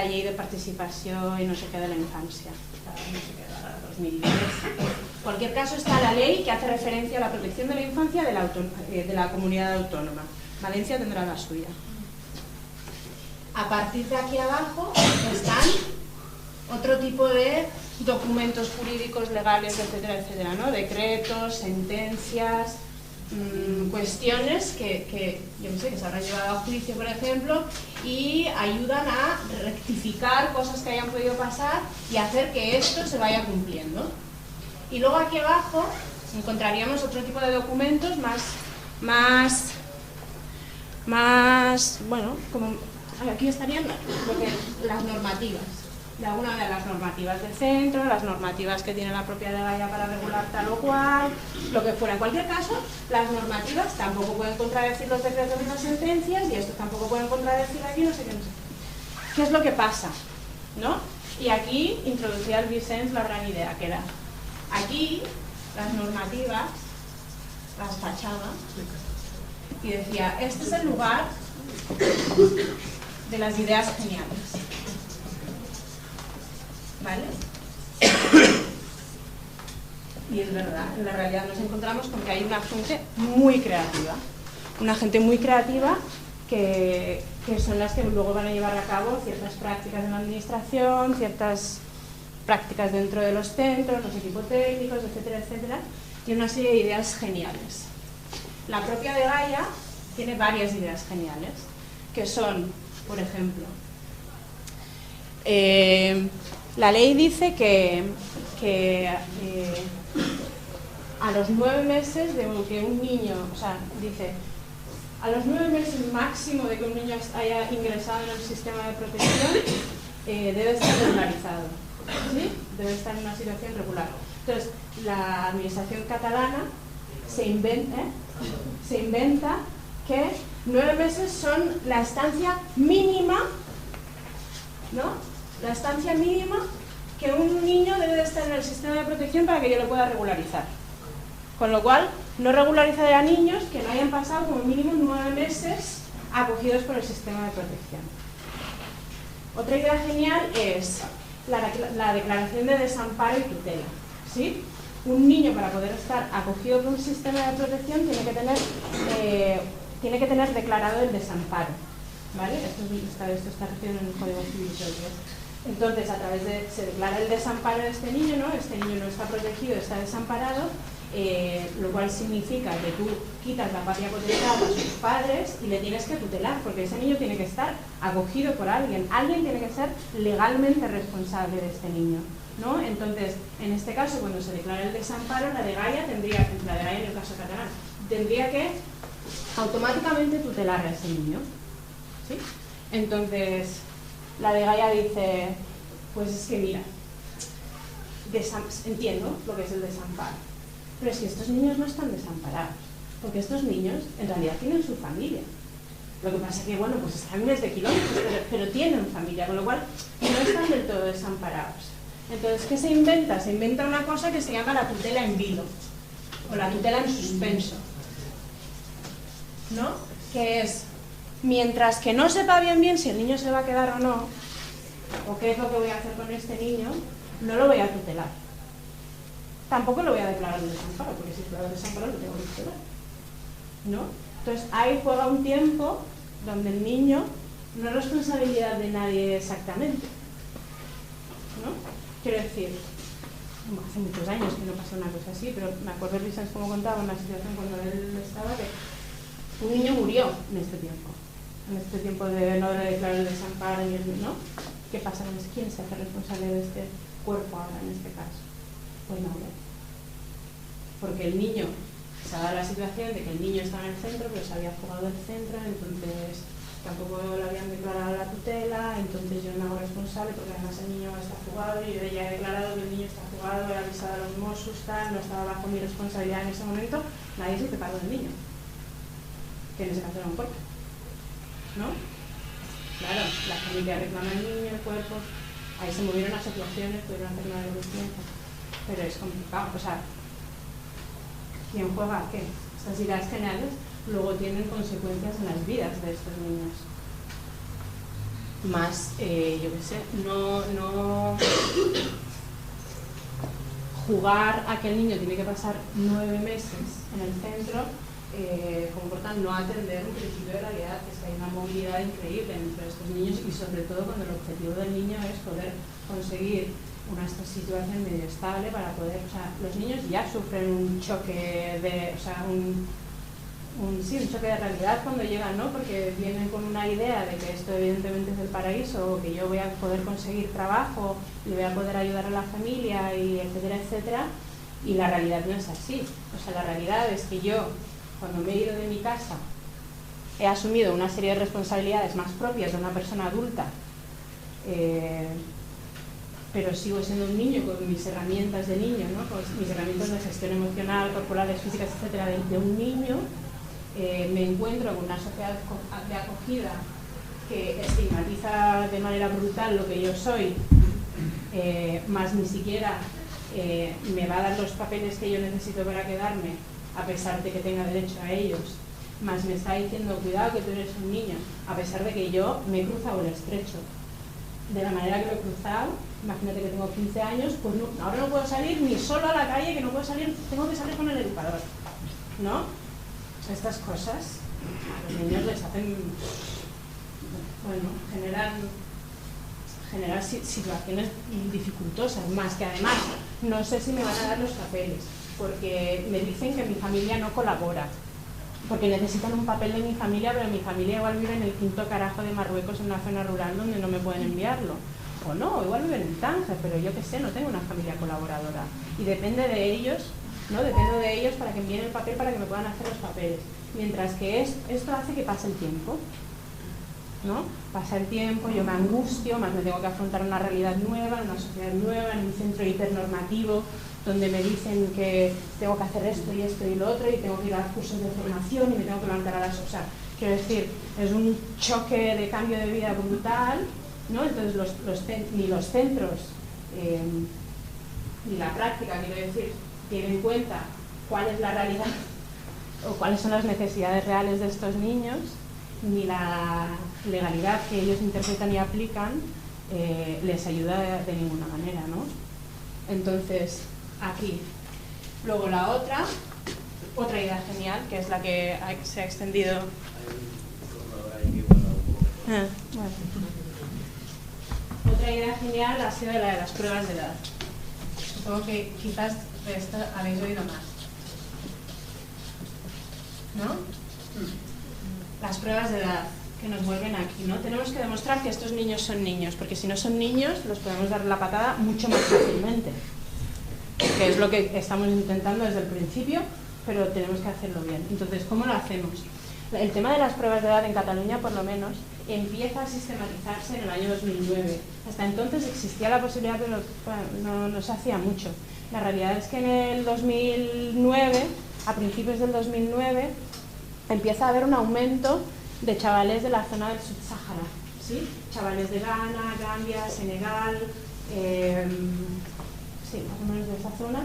ley de participación y no sé qué de la infancia, no sé qué, 2010. En cualquier caso está la ley que hace referencia a la protección de la infancia de la comunidad autónoma. Valencia tendrá la suya. A partir de aquí abajo están otro tipo de documentos jurídicos, legales, etcétera, etcétera, ¿no? Decretos, sentencias, cuestiones que yo no sé, que se habrán llevado a juicio, por ejemplo, y ayudan a rectificar cosas que hayan podido pasar y hacer que esto se vaya cumpliendo. Y luego aquí abajo encontraríamos otro tipo de documentos más bueno, como aquí estarían las normativas. De alguna de las normativas del centro, las normativas que tiene la propia Dgaia para regular tal o cual, lo que fuera. En cualquier caso, las normativas tampoco pueden contradecir los decretos y las sentencias, y estos tampoco pueden contradecir aquí, no sé qué, no sé. ¿Qué es lo que pasa? ¿No? Y aquí introducía el Vicens la gran idea, que era, aquí las normativas las tachaba y decía, este es el lugar de las ideas geniales. ¿Vale? Y es verdad, en la realidad nos encontramos con que hay una gente muy creativa, que son las que luego van a llevar a cabo ciertas prácticas en la administración, ciertas prácticas dentro de los centros, los equipos técnicos, etcétera, etcétera. Tiene una serie de ideas geniales. La propia Dgaia tiene varias ideas geniales, que son, por ejemplo, la ley dice que a los 9 meses de que un niño, o sea, dice, a los 9 meses máximo de que un niño haya ingresado en el sistema de protección, debe estar regularizado, ¿sí? Debe estar en una situación regular. Entonces, la administración catalana se inventa que 9 meses son la estancia mínima, ¿no? La estancia mínima que un niño debe de estar en el sistema de protección para que yo lo pueda regularizar. Con lo cual, no regularizaré a niños que no hayan pasado como mínimo 9 meses acogidos por el sistema de protección. Otra idea genial es la declaración de desamparo y tutela, ¿sí? Un niño, para poder estar acogido por un sistema de protección, tiene que tener declarado el desamparo, ¿vale? Esto está regido en el Código Civil. Entonces, a través de, se declara el desamparo de este niño, ¿no? Este niño no está protegido, está desamparado, lo cual significa que tú quitas la patria potestad a sus padres y le tienes que tutelar, porque ese niño tiene que estar acogido por alguien. Alguien tiene que ser legalmente responsable de este niño, ¿no? Entonces, en este caso, cuando se declara el desamparo, la dgaia tendría, la dgaia en el caso catalán, tendría que automáticamente tutelar a ese niño, ¿sí? Entonces, la dgaia dice, pues es que mira, entiendo lo que es el desamparo, pero es que estos niños no están desamparados, porque estos niños en realidad tienen su familia. Lo que pasa es que, bueno, pues están miles de kilómetros, pero tienen familia, con lo cual no están del todo desamparados. Entonces, ¿qué se inventa? Se inventa una cosa que se llama la tutela en vilo, o la tutela en suspenso, ¿no? Que es, mientras que no sepa bien si el niño se va a quedar o no, o qué es lo que voy a hacer con este niño, no lo voy a tutelar. Tampoco lo voy a declarar el desamparo, porque si declaro el desamparo lo tengo que tutelar, ¿no? Entonces ahí juega un tiempo donde el niño no es responsabilidad de nadie exactamente, ¿no? Quiero decir, hace muchos años que no pasa una cosa así, pero me acuerdo de Vicens como contaba una situación cuando él estaba, que un niño murió en este tiempo de no declarar el desamparo, ¿no? ¿Qué pasa? ¿Quién se hace responsable de este cuerpo ahora en este caso? Pues nadie. Porque el niño, se ha dado la situación de que el niño estaba en el centro, pero se había fugado del centro, entonces tampoco le habían declarado la tutela, entonces yo me hago responsable porque además el niño está fugado y yo ya he declarado que el niño está fugado, he avisado a los Mossos, no estaba bajo mi responsabilidad en ese momento, nadie se hizo cargo del niño, que en ese caso era un cuerpo, ¿no? Claro, la familia reclama al niño, el cuerpo, ahí se movieron asociaciones, pudieron hacer una devolución, pero es complicado, o sea, ¿quién juega a qué? Estas ideas generales luego tienen consecuencias en las vidas de estos niños. Más, yo qué sé, no jugar a que el niño tiene que pasar 9 meses en el centro, comporta no atender un principio de realidad, que es que hay una movilidad increíble entre estos niños y sobre todo cuando el objetivo del niño es poder conseguir una situación medio estable para poder, o sea, los niños ya sufren un choque de, o sea, un choque de realidad cuando llegan, ¿no? Porque vienen con una idea de que esto evidentemente es el paraíso, o que yo voy a poder conseguir trabajo y voy a poder ayudar a la familia, y etcétera, etcétera, y la realidad no es así. O sea, la realidad es que yo, cuando me he ido de mi casa, he asumido una serie de responsabilidades más propias de una persona adulta, pero sigo siendo un niño con mis herramientas de niño, ¿no? Con mis herramientas de gestión emocional, corporales, físicas, etcétera, de un niño. Me encuentro con una sociedad de acogida que estigmatiza de manera brutal lo que yo soy, más ni siquiera me va a dar los papeles que yo necesito para quedarme, a pesar de que tenga derecho a ellos, más me está diciendo, cuidado que tú eres un niño, a pesar de que yo me he cruzado el estrecho de la manera que lo he cruzado. Imagínate que tengo 15 años, pues no, ahora no puedo salir ni solo a la calle, que no puedo salir, tengo que salir con el educador, ¿no? Estas cosas a los niños les hacen, bueno, generar situaciones dificultosas, más que además no sé si me van a dar los papeles, porque me dicen que mi familia no colabora, porque necesitan un papel de mi familia, pero mi familia igual vive en el 5º carajo de Marruecos, en una zona rural donde no me pueden enviarlo. O no, igual viven en Tánger, pero yo qué sé, no tengo una familia colaboradora. Y depende de ellos, ¿no? Dependo de ellos para que envíen el papel, para que me puedan hacer los papeles. Mientras que esto hace que pase el tiempo, ¿no? Pasa el tiempo, yo me angustio, más me tengo que afrontar una realidad nueva, en una sociedad nueva, en un centro hipernormativo, donde me dicen que tengo que hacer esto y esto y lo otro, y tengo que ir a cursos de formación y me tengo que levantar a las... O sea, quiero decir, es un choque de cambio de vida brutal, ¿no? Entonces ni los centros ni la práctica, quiero decir, tienen en cuenta cuál es la realidad o cuáles son las necesidades reales de estos niños, ni la legalidad que ellos interpretan y aplican les ayuda de ninguna manera, ¿no? Entonces, aquí. Luego la otra idea genial, que es la que se ha extendido. Bueno. Otra idea genial ha sido la de las pruebas de edad. Supongo que quizás de esto habéis oído más, ¿no? Las pruebas de edad que nos vuelven aquí, ¿no? Tenemos que demostrar que estos niños son niños, porque si no son niños los podemos dar la patada mucho más fácilmente, que es lo que estamos intentando desde el principio, pero tenemos que hacerlo bien. Entonces, ¿cómo lo hacemos? El tema de las pruebas de edad en Cataluña, por lo menos, empieza a sistematizarse en el año 2009. Hasta entonces existía la posibilidad, pero bueno, no se hacía mucho. La realidad es que en el 2009, a principios del 2009, empieza a haber un aumento de chavales de la zona del Sub-Sahara, ¿sí? Chavales de Ghana, Gambia, Senegal, sí, más o menos de esa zona,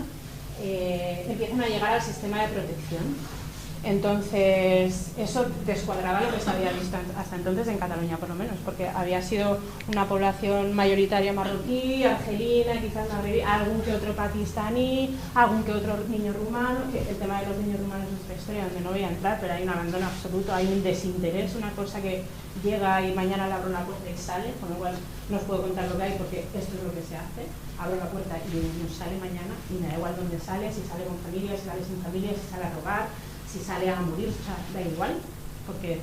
empiezan a llegar al sistema de protección. Entonces, eso descuadraba lo que se había visto hasta entonces en Cataluña, por lo menos, porque había sido una población mayoritaria marroquí, argelina, quizás magrebí, algún que otro pakistaní, algún que otro niño rumano, que el tema de los niños rumanos es otra historia donde no voy a entrar, pero hay un abandono absoluto, hay un desinterés, una cosa que llega y mañana le abro la puerta y sale, con lo cual no os puedo contar lo que hay porque esto es lo que se hace, abro la puerta y nos sale mañana y me da igual dónde sale, si sale con familia, si sale sin familia, si sale a robar, si sale a morir, o sea, da igual, porque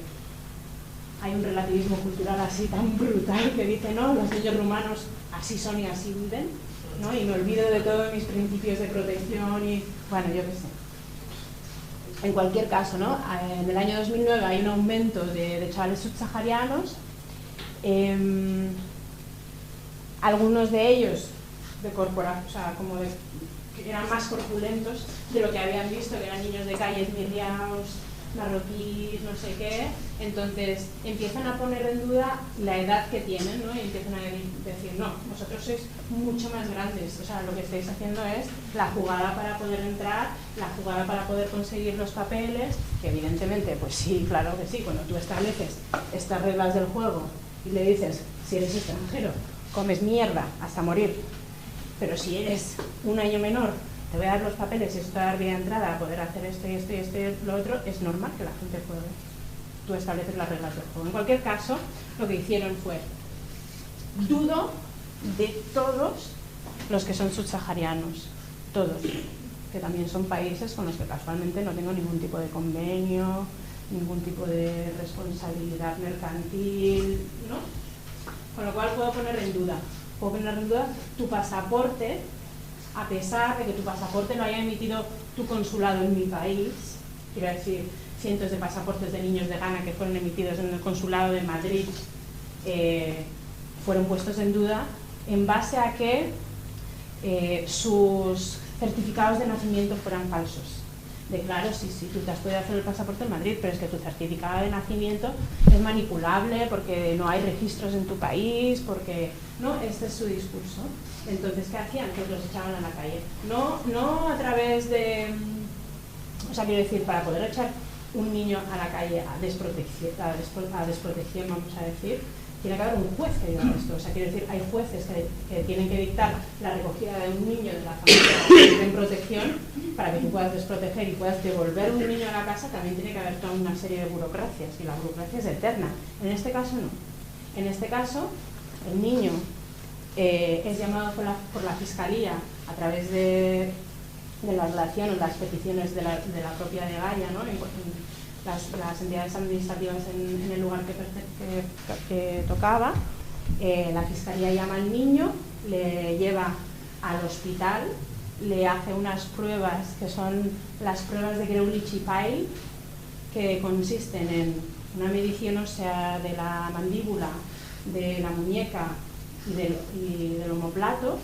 hay un relativismo cultural así tan brutal que dice, no, los niños rumanos así son y así viven, ¿no? Y me olvido de todos mis principios de protección y, bueno, yo qué sé. En cualquier caso, ¿no? En el año 2009 hay un aumento de chavales subsaharianos, algunos de ellos de corporación, o sea, como que eran más corpulentos de lo que habían visto, que eran niños de calles mirriaos, marroquíes, no sé qué. Entonces empiezan a poner en duda la edad que tienen, ¿no? Y empiezan a decir, no, vosotros sois mucho más grandes, o sea, lo que estáis haciendo es la jugada para poder entrar, la jugada para poder conseguir los papeles, que evidentemente, pues sí, claro que sí, cuando tú estableces estas reglas del juego y le dices, si eres extranjero, comes mierda hasta morir, pero si eres un año menor, te voy a dar los papeles y esto te va a dar vía entrada a poder hacer esto y esto y esto y lo otro, es normal que la gente juegue. Tú estableces las reglas del juego. En cualquier caso, lo que hicieron fue, dudo de todos los que son subsaharianos, todos, que también son países con los que casualmente no tengo ningún tipo de convenio, ningún tipo de responsabilidad mercantil, ¿no? Con lo cual puedo poner en duda tu pasaporte, a pesar de que tu pasaporte lo haya emitido tu consulado en mi país. Quiero decir, cientos de pasaportes de niños de Ghana que fueron emitidos en el consulado de Madrid fueron puestos en duda en base a que sus certificados de nacimiento fueran falsos. De claro, sí, tú te has podido hacer el pasaporte en Madrid, pero es que tu certificado de nacimiento es manipulable porque no hay registros en tu país, porque no, este es su discurso. Entonces, ¿qué hacían? Pues los echaban a la calle. No a través de, o sea, quiero decir, para poder echar un niño a la calle a desprotección, vamos a decir, tiene que haber un juez que diga esto. O sea, quiero decir, hay jueces que tienen que dictar la recogida de un niño de la familia en protección para que tú puedas desproteger y puedas devolver un niño a la casa. También tiene que haber toda una serie de burocracias y la burocracia es eterna. En este caso no. En este caso, el niño es llamado por la Fiscalía a través de la relación o las peticiones de la propia Dgaia, ¿no? Las entidades administrativas en el lugar que tocaba. La Fiscalía llama al niño, le lleva al hospital, le hace unas pruebas que son las pruebas de Greulich-Pyle, que consisten en una medición ósea de la mandíbula, de la muñeca y del omóplato,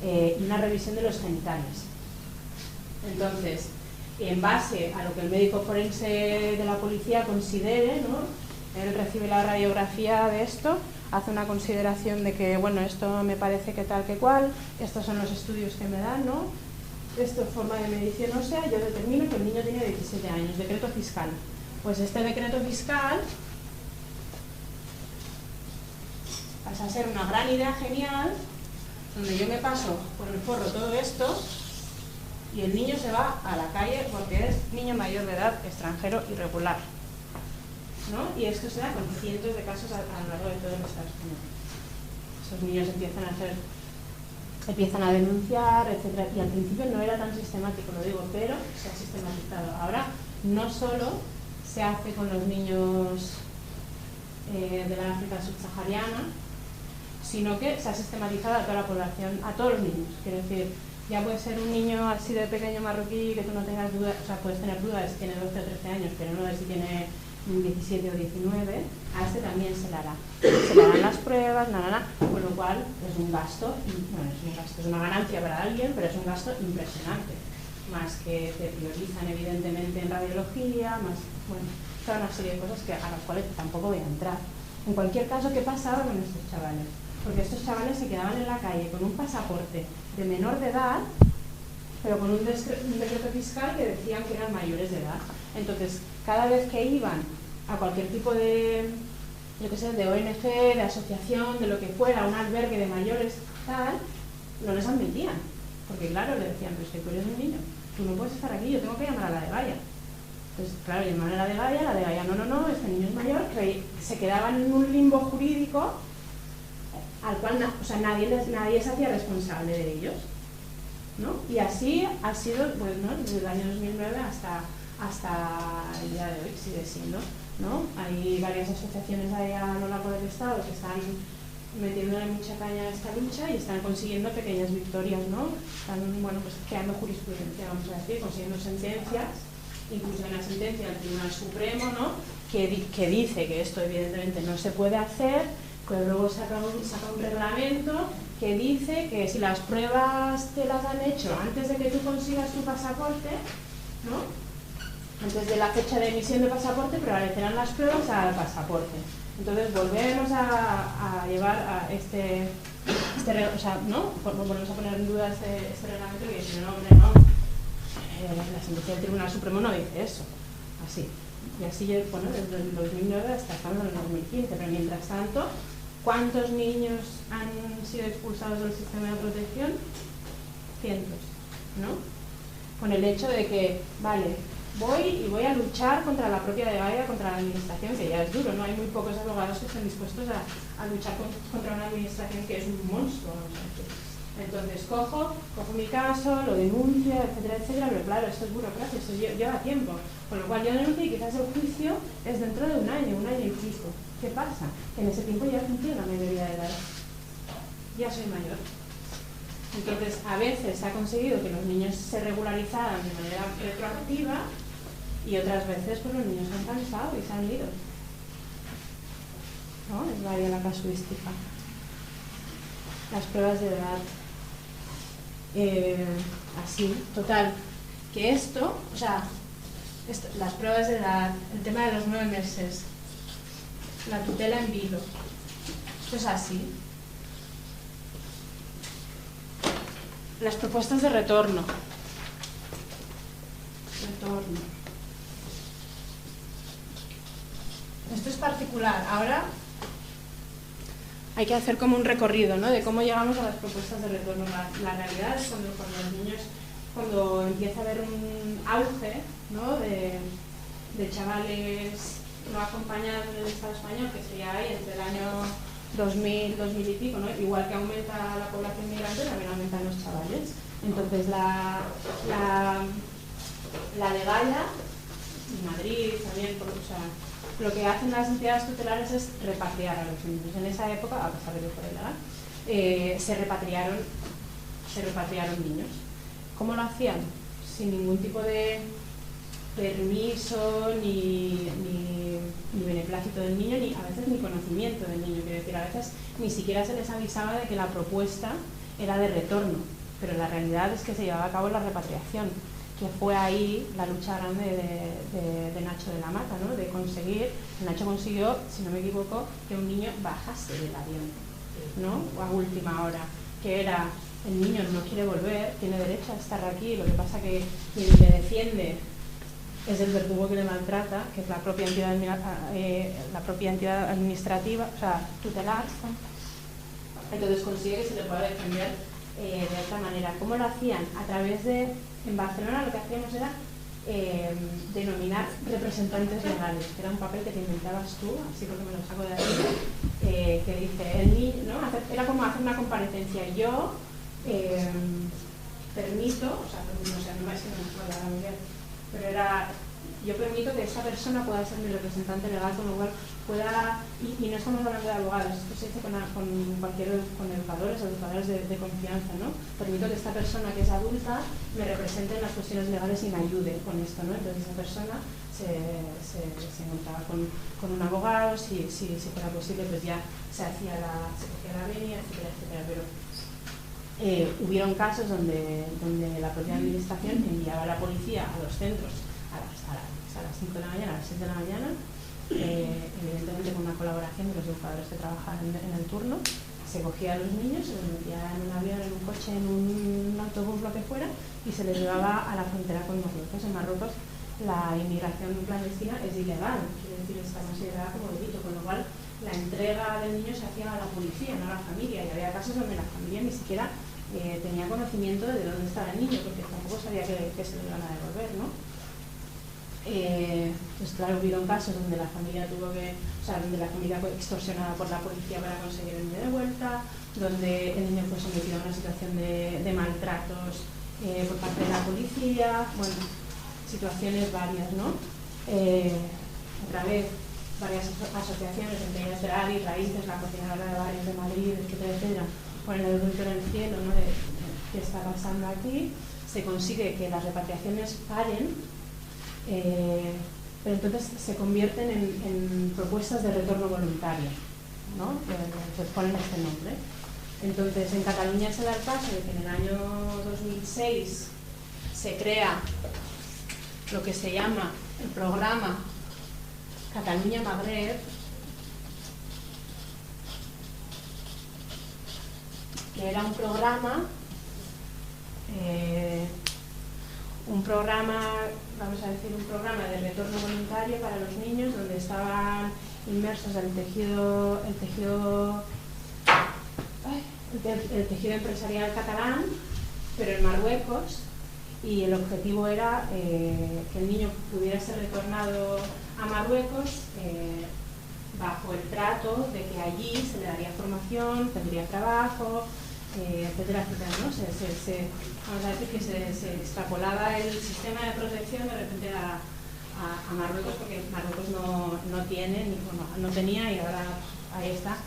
y una revisión de los genitales. Entonces, en base a lo que el médico forense de la policía considere, ¿no? Él recibe la radiografía de esto, hace una consideración de que, bueno, esto me parece que tal que cual, estos son los estudios que me dan, ¿no? Esto es forma de medición ósea, yo determino que el niño tiene 17 años, decreto fiscal. Pues este decreto fiscal, pasa a ser una gran idea genial, donde yo me paso por el forro todo esto y el niño se va a la calle porque es niño mayor de edad, extranjero, irregular, ¿no? Y esto se da con cientos de casos a lo largo de todo el Estado español. Esos niños empiezan a denunciar, etcétera, y al principio no era tan sistemático, lo digo, pero se ha sistematizado. Ahora no solo se hace con los niños de la África subsahariana, sino que se ha sistematizado a toda la población, a todos los niños. Quiero decir, ya puede ser un niño así de pequeño marroquí que tú no tengas dudas, o sea, puedes tener dudas si tiene 12 o 13 años, pero no de si tiene 17 o 19, a este también se le hará. Se le harán las pruebas, con lo cual es un gasto, bueno, es una ganancia para alguien, pero es un gasto impresionante. Más que te priorizan evidentemente en radiología, más, bueno, toda una serie de cosas a las cuales tampoco voy a entrar. En cualquier caso, ¿qué pasaba con estos chavales? Porque estos chavales se quedaban en la calle con un pasaporte de menor de edad, pero con un decreto fiscal que decían que eran mayores de edad. Entonces, cada vez que iban a cualquier tipo de, yo qué sé, de ONG, de asociación, de lo que fuera, un albergue de mayores, tal, no les admitían. Porque claro, le decían, pero es que tú eres un niño, tú no puedes estar aquí, yo tengo que llamar a la de Gaia. Entonces, claro, llamaban a la de Gaia, no, este niño es mayor, que se quedaban en un limbo jurídico al cual nadie se hacía responsable de ellos, ¿no? Y así ha sido, pues, ¿no? Desde el año 2009 hasta el día de hoy sigue siendo, ¿no? Hay varias asociaciones ahí a lo largo del Estado que están metiéndole mucha caña a esta lucha y están consiguiendo pequeñas victorias, ¿no? Están, bueno, pues creando jurisprudencia, vamos a decir, consiguiendo sentencias, incluso una sentencia del Tribunal Supremo, ¿no? Que dice que esto evidentemente no se puede hacer, pero luego saca un reglamento que dice que si las pruebas te las han hecho antes de que tú consigas tu pasaporte, ¿no? Antes de la fecha de emisión de pasaporte, prevalecerán las pruebas al pasaporte. Entonces volvemos a llevar a o sea, ¿no? Volvemos a poner en duda este reglamento que dice, no, hombre, no. La sentencia del Tribunal Supremo no dice eso. Así. Y así, bueno, desde el 2009 hasta estamos en el 2015. Pero mientras tanto, ¿cuántos niños han sido expulsados del sistema de protección? Cientos, ¿no? Con el hecho de que, vale, voy a luchar contra la propia de Gaia, contra la administración, que ya es duro, ¿no? Hay muy pocos abogados que estén dispuestos a luchar contra una administración que es un monstruo, vamos a decir. Entonces cojo mi caso, lo denuncio, etcétera, pero claro, esto es burocracia, esto lleva tiempo. Con lo cual yo denuncio y quizás el juicio es dentro de un año y pico. ¿Qué pasa? Que en ese tiempo ya cumplí la mayoría de edad. Ya soy mayor. Entonces, a veces se ha conseguido que los niños se regularizaran de manera retroactiva y otras veces pues los niños se han cansado y se han ido. ¿No? Es varia la casuística. Las pruebas de edad. Así, total. Que esto, o sea, las pruebas de edad, el tema de los 9 meses, la tutela en vilo, esto es así. Las propuestas de retorno. Esto es particular. Ahora hay que hacer como un recorrido, ¿no? De cómo llegamos a las propuestas de retorno. La realidad es cuando los niños, cuando empieza a haber un auge, ¿no? de chavales no acompañados en el Estado español, que sería ahí entre el año 2000 y pico, ¿no? Igual que aumenta la población migrante, también aumentan los chavales. Entonces la de Gaia, y Madrid también, o sea, lo que hacen las entidades tutelares es repatriar a los niños. En esa época, a pesar de que fuera ilegal, se repatriaron niños. ¿Cómo lo hacían? Sin ningún tipo de permiso, ni beneplácito del niño, ni a veces ni conocimiento del niño. Quiero decir, a veces ni siquiera se les avisaba de que la propuesta era de retorno, pero la realidad es que se llevaba a cabo la repatriación, que fue ahí la lucha grande de Nacho de la Mata, ¿no? De conseguir, Nacho consiguió, si no me equivoco, que un niño bajase del avión, ¿no? A última hora, que era, el niño no quiere volver, tiene derecho a estar aquí, lo que pasa que quien le defiende es el verdugo que le maltrata, que es la propia entidad administrativa, o sea, tutelar, Entonces consigue que se le pueda defender de otra manera. ¿Cómo lo hacían? A través de, en Barcelona lo que hacíamos era denominar representantes legales, que era un papel que te inventabas tú, así porque me lo saco de aquí, que dice, el niño, ¿no? Era como hacer una comparecencia. Yo permito, o sea, no sé, no me acuerdo ahora muy bien, pero era, yo permito que esta persona pueda ser mi representante legal, con lo cual pueda, y no estamos hablando de abogados, esto se dice con educadores de confianza, ¿no? Permito que esta persona que es adulta me represente en las cuestiones legales y me ayude con esto, ¿no? Entonces esa persona se encontraba con un abogado, si fuera posible, pues ya se cogía la venia, etcétera, etcétera, pero hubieron casos donde la propia administración enviaba a la policía a los centros a las 5 de la mañana, a las 6 de la mañana, evidentemente con una colaboración de los educadores que trabajaban en el turno. Se cogía a los niños, se los metía en un avión, en un coche, en un autobús, lo que fuera, y se les llevaba a la frontera con Marruecos. En Marruecos la inmigración clandestina es ilegal, quiere decir, está considerada como delito, con lo cual la entrega del niño se hacía a la policía, no a la familia, y había casos donde la familia ni siquiera tenía conocimiento de dónde estaba el niño, porque tampoco sabía que se lo iban a devolver, ¿no? Pues claro, hubieron casos donde la familia donde la familia fue extorsionada por la policía para conseguir el niño de vuelta, donde el niño fue sometido a una situación de maltratos por parte de la policía, bueno, situaciones varias, ¿no? Otra vez, varias asociaciones, entre ellas de ARI, Raíces, la Coordinadora de Barrios de Madrid, etcétera, etcétera, ponen el grito en el cielo, ¿no? De qué está pasando aquí. Se consigue que las repatriaciones paren, pero entonces se convierten en propuestas de retorno voluntario, ¿no? Que ponen este nombre. Entonces en Cataluña se da el caso de que en el año 2006 se crea lo que se llama el programa Catalunya Magreb, que era un programa, vamos a decir, un programa de retorno voluntario para los niños, donde estaban inmersos el tejido empresarial catalán, pero en Marruecos, y el objetivo era que el niño pudiera ser retornado a Marruecos bajo el trato de que allí se le daría formación, tendría trabajo, etcétera, etcétera, ¿no? Vamos a decir que se extrapolaba el sistema de protección de repente a Marruecos, porque Marruecos no tiene, no tenía, y ahora ahí está,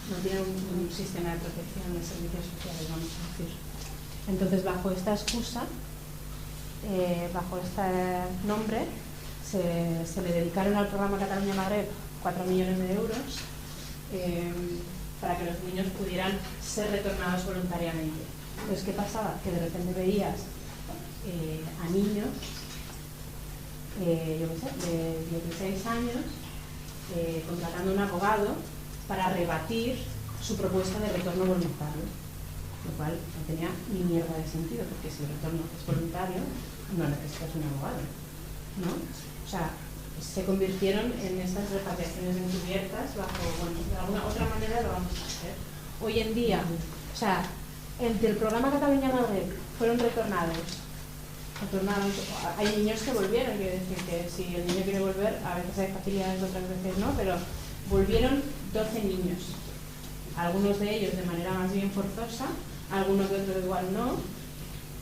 no tiene un sistema de protección de servicios sociales, vamos a decir. Entonces, bajo esta excusa, bajo este nombre, se le dedicaron al programa Catalunya Magreb 4 millones de euros para que los niños pudieran ser retornados voluntariamente. Entonces, ¿qué pasaba? Que de repente veías a niños, yo qué sé, de 16 años, contratando a un abogado para rebatir su propuesta de retorno voluntario, lo cual no tenía ni mierda de sentido, porque si el retorno es voluntario, no necesitas un abogado, ¿no? O sea, se convirtieron en estas repatriaciones encubiertas bajo, bueno, de alguna otra manera lo vamos a hacer. Hoy en día, o sea, del programa Catalunya Magreb fueron retornados, hay niños que volvieron, quiero decir que si el niño quiere volver, a veces hay facilidades, otras veces no, pero volvieron 12 niños, algunos de ellos de manera más bien forzosa, algunos de otros igual no,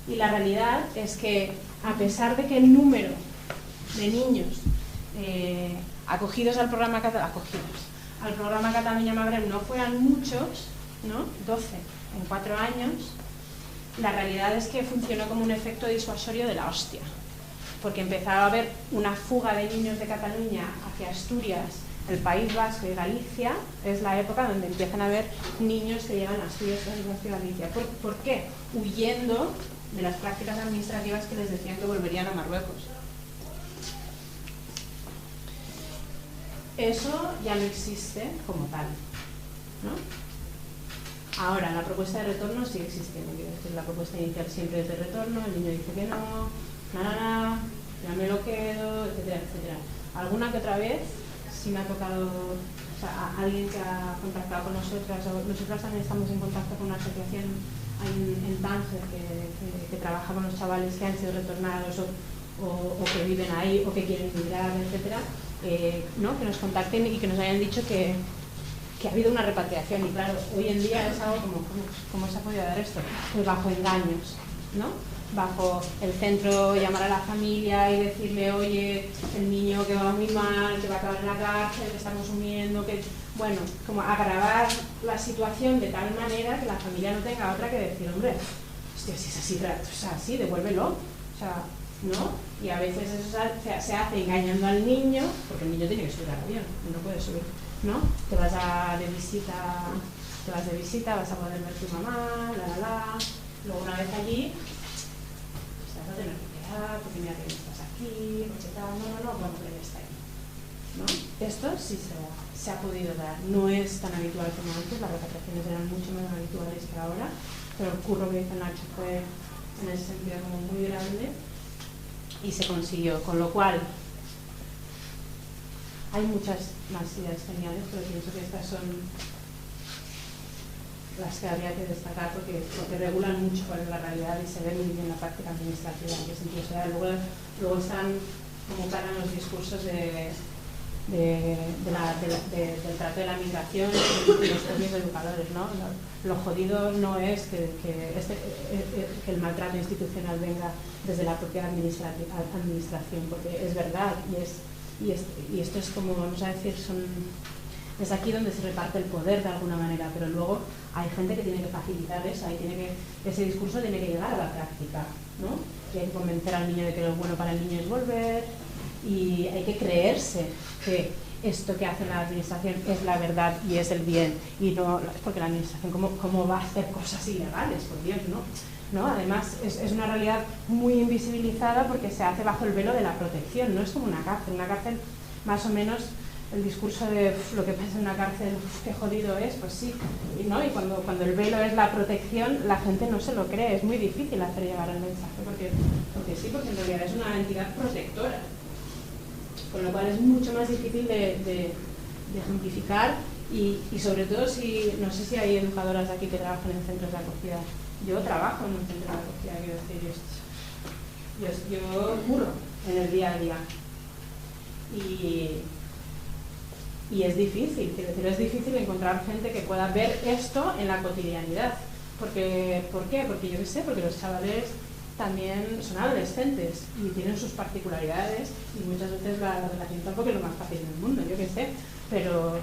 y la realidad es que a pesar de que el número de niños acogidos al programa Catalunya Magreb no fueran muchos, ¿no? 12 en 4 años, la realidad es que funcionó como un efecto disuasorio de la hostia, porque empezaba a haber una fuga de niños de Cataluña hacia Asturias, el País Vasco y Galicia. Es la época donde empiezan a haber niños que llegan a Asturias, País Vasco y Galicia. ¿Por qué? Huyendo de las prácticas administrativas que les decían que volverían a Marruecos. Eso ya no existe como tal, ¿no? Ahora, la propuesta de retorno sigue existiendo, quiero decir, la propuesta inicial siempre es de retorno, el niño dice que no, ya me lo quedo, etcétera, etcétera. Alguna que otra vez sí me ha tocado sea, alguien que ha contactado con nosotras, o nosotras también estamos en contacto con una asociación en Tánger que trabaja con los chavales que han sido retornados o que viven ahí o que quieren migrar, etcétera, ¿no? Que nos contacten y que nos hayan dicho que ha habido una repatriación. Y claro, hoy en día es algo como, ¿cómo se ha podido dar esto? Pues bajo engaños, ¿no? Bajo el centro, llamar a la familia y decirle, oye, el niño que va muy mal, que va a acabar en la cárcel, que está consumiendo, que... Bueno, como agravar la situación de tal manera que la familia no tenga otra que decir, hombre, hostia, si es así, o sea, sí, devuélvelo, o sea, ¿no? Y a veces eso se hace engañando al niño, porque el niño tiene que subir al avión, no puede subir, ¿no? Te vas de visita, vas a poder ver tu mamá, luego una vez allí, pues te vas a tener que quedar, porque mira que estás aquí, porque tal, no, bueno, pero ya está ahí, ¿no? Esto sí se ha podido dar, no es tan habitual como antes, las repatriaciones eran mucho más habituales que ahora, pero el curro que hizo Nacho fue en ese sentido como muy grande y se consiguió, con lo cual hay muchas más ideas geniales, pero pienso que estas son las que habría que destacar porque regulan mucho cuál es la realidad y se ve muy bien la práctica administrativa, que sentido se da. Luego están como caran los discursos del trato de la migración y los propios educadores, ¿no? Lo jodido no es que el maltrato institucional venga desde la propia administración, porque es verdad y esto es como, vamos a decir, es aquí donde se reparte el poder de alguna manera, pero luego hay gente que tiene que facilitar eso, ese discurso tiene que llegar a la práctica, ¿no? Y hay que convencer al niño de que lo bueno para el niño es volver, y hay que creerse que esto que hace la administración es la verdad y es el bien, y no porque la administración ¿cómo va a hacer cosas ilegales? Por Dios, ¿no? Además es una realidad muy invisibilizada porque se hace bajo el velo de la protección, no es como una cárcel más o menos. El discurso de lo que pasa en una cárcel, qué jodido es, pues sí, ¿no? Y cuando el velo es la protección, la gente no se lo cree, es muy difícil hacer llegar el mensaje, porque en realidad es una entidad protectora, con lo cual es mucho más difícil de ejemplificar y sobre todo no sé si hay educadoras de aquí que trabajan en centros de acogida. Yo trabajo en un centro de acogida, quiero decir, yo curro en el día a día y es difícil, es difícil encontrar gente que pueda ver esto en la cotidianidad. ¿Por qué? Porque yo qué sé, porque los chavales también son adolescentes y tienen sus particularidades y muchas veces la relación tampoco es lo más fácil del mundo, yo qué sé, pero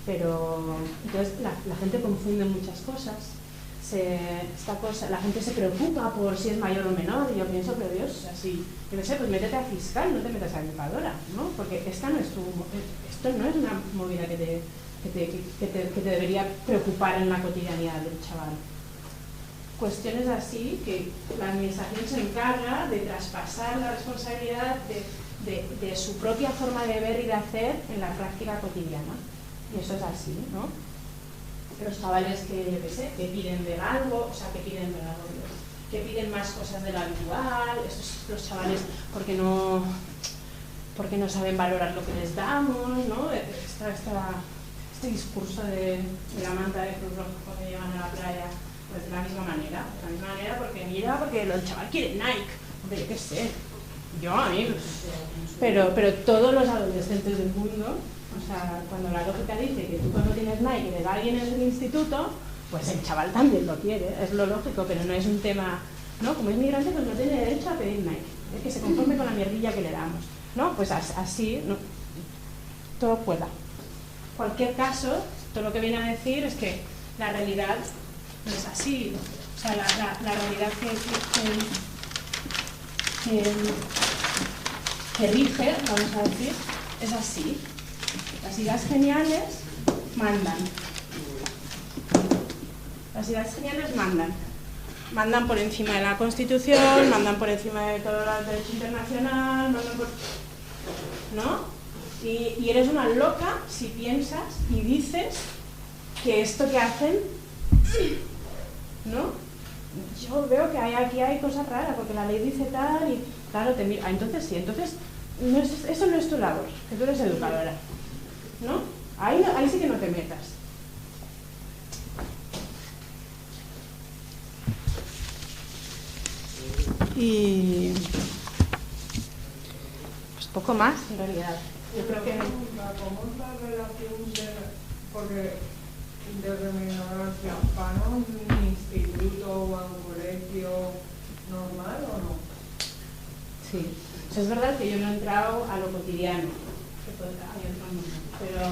entonces la gente confunde muchas cosas. La gente se preocupa por si es mayor o menor y yo pienso, pero Dios, o sea, si, yo qué sé, pues métete a fiscal, no te metas a educadora, ¿no? Porque esto no es una movida que te debería preocupar en la cotidianidad del chaval. Cuestiones así que la administración se encarga de traspasar la responsabilidad de su propia forma de ver y de hacer en la práctica cotidiana. Y eso es así, ¿no? Los chavales que, yo qué sé, que piden ver algo, que piden más cosas de lo habitual, los chavales porque no saben valorar lo que les damos, ¿no? Este discurso de la manta de Cruz Roja que llevan a la playa, pues de la misma manera porque el chaval quiere Nike, hombre, yo qué sé, a mí, pero todos los adolescentes del mundo, o sea, cuando la lógica dice que tú cuando tienes Nike y le da a alguien en el instituto, pues el chaval también lo quiere, es lo lógico, pero no es un tema, ¿no? Como es migrante, pues no tiene derecho a pedir Nike, que se conforme con la mierdilla que le damos, ¿no? Pues así, ¿no? Todo pueda. Cualquier caso, todo lo que viene a decir es que la realidad no es así, o sea, la realidad que rige, vamos a decir, es así. Las ideas geniales mandan. Las ideas geniales mandan. Mandan por encima de la Constitución, mandan por encima de todo el derecho internacional, ¿no? Y eres una loca si piensas y dices que esto que hacen, ¿no? Yo veo que aquí hay cosas raras, porque la ley dice tal y claro, te mira. Entonces sí, eso no es tu labor, que tú eres educadora, ¿no? Ahí sí que no te metas. Y pues poco más en realidad. Yo creo que ¿Cómo es la relación de remuneración para un instituto o un colegio normal o no? sí, o sea, es verdad que yo no he entrado a lo cotidiano, pero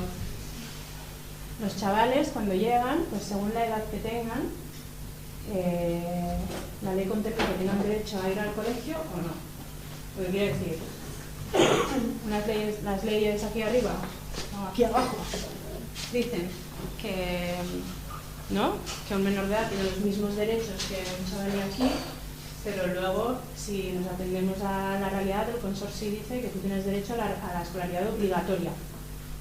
los chavales cuando llegan, pues según la edad que tengan, la ley contempla que tengan derecho a ir al colegio o no. Lo que quiere decir, las leyes aquí arriba, o aquí abajo, dicen que, ¿no?, que un menor de edad tiene los mismos derechos que un chaval de aquí, pero luego, si nos atendemos a la realidad, el consorcio dice que tú tienes derecho a la escolaridad obligatoria.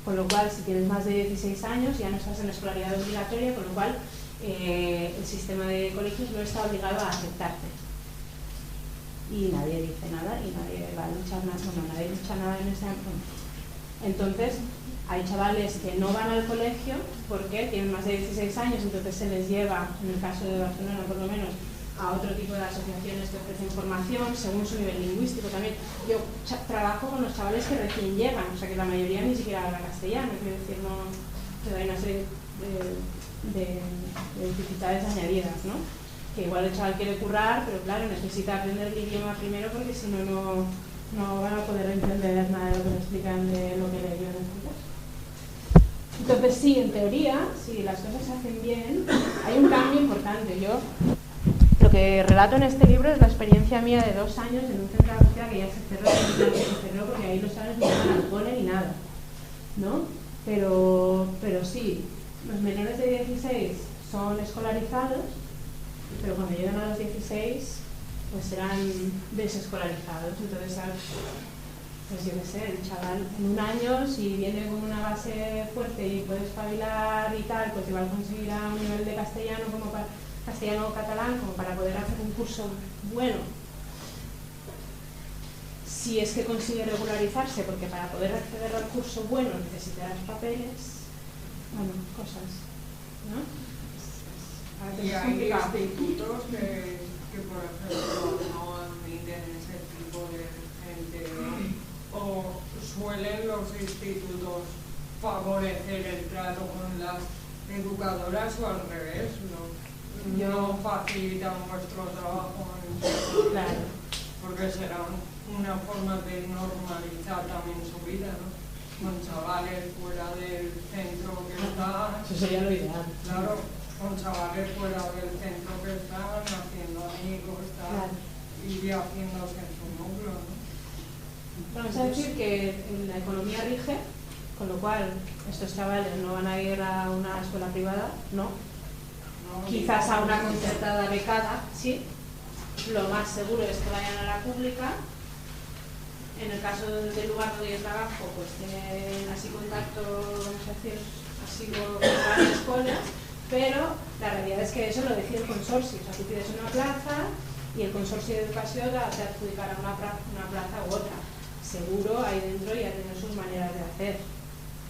Con lo cual, si tienes más de 16 años, ya no estás en escolaridad obligatoria, con lo cual el sistema de colegios no está obligado a aceptarte. Y nadie dice nada y nadie va a luchar nada, nadie lucha nada en ese momento. Entonces, hay chavales que no van al colegio porque tienen más de 16 años, entonces se les lleva, en el caso de Barcelona por lo menos, a otro tipo de asociaciones que ofrecen formación según su nivel lingüístico también. Yo trabajo con los chavales que recién llegan, o sea que la mayoría ni siquiera habla castellano, quiero decir, no, que hay una serie de dificultades añadidas, ¿no? Que igual el chaval quiere currar, pero claro, necesita aprender el idioma primero porque si no, no van a poder entender nada de lo que le explican de lo que leyó en el curso. Entonces sí, en teoría, si las cosas se hacen bien, hay un cambio importante. Yo lo que relato en este libro es la experiencia mía de 2 años en un centro de acogida que ya se cerró porque ahí los chavales no iban al cole ni nada, ¿no? Pero sí, los menores de 16 son escolarizados, pero cuando llegan a los 16 pues serán desescolarizados. Entonces, pues yo qué sé, el chaval en un año, si viene con una base fuerte y puede espabilar y tal, pues igual conseguirá un nivel de castellano como para castellano o catalán como para poder hacer un curso bueno, si es que consigue regularizarse, porque para poder acceder al curso bueno necesitarás papeles, bueno, cosas, ¿no? Y hay institutos que por ejemplo no admiten ese tipo de gente, o suelen los institutos favorecer el trato con las educadoras o al revés, ¿no? No facilitan vuestro trabajo, claro, porque será una forma de normalizar también su vida, ¿no? Con chavales fuera del centro que están. Eso sería lo ideal. Claro, con chavales fuera del centro que están haciendo amigos, claro, y haciéndose en su núcleo, ¿no? Vamos a decir que la economía rige, con lo cual estos chavales no van a ir a una escuela privada, no. Quizás a una concertada becada, sí. Lo más seguro es que vayan a la pública. En el caso del lugar donde yo trabajo, pues tienen así contacto, vamos a decir, así con varias escuelas, pero la realidad es que eso lo decide el consorcio. O sea, tú pides una plaza y el consorcio de educación te adjudicará una plaza u otra. Seguro ahí dentro ya tienen sus maneras de hacer.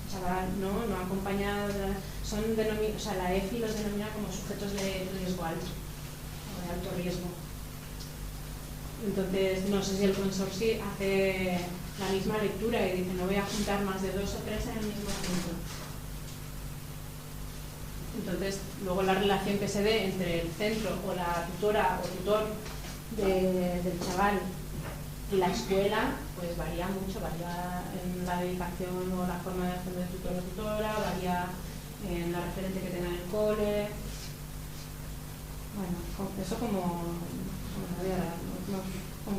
Chaval, no acompañado, o sea, la EFI los denomina como sujetos de riesgo alto o de alto riesgo. Entonces, no sé si el consorcio hace la misma lectura y dice no voy a juntar más de 2 o 3 en el mismo centro. Entonces, luego la relación que se dé entre el centro o la tutora o tutor del chaval y la escuela, pues varía mucho, varía en la dedicación o la forma de hacer de tutor o tutora, varía en la referente que tenga en el cole. Bueno, eso como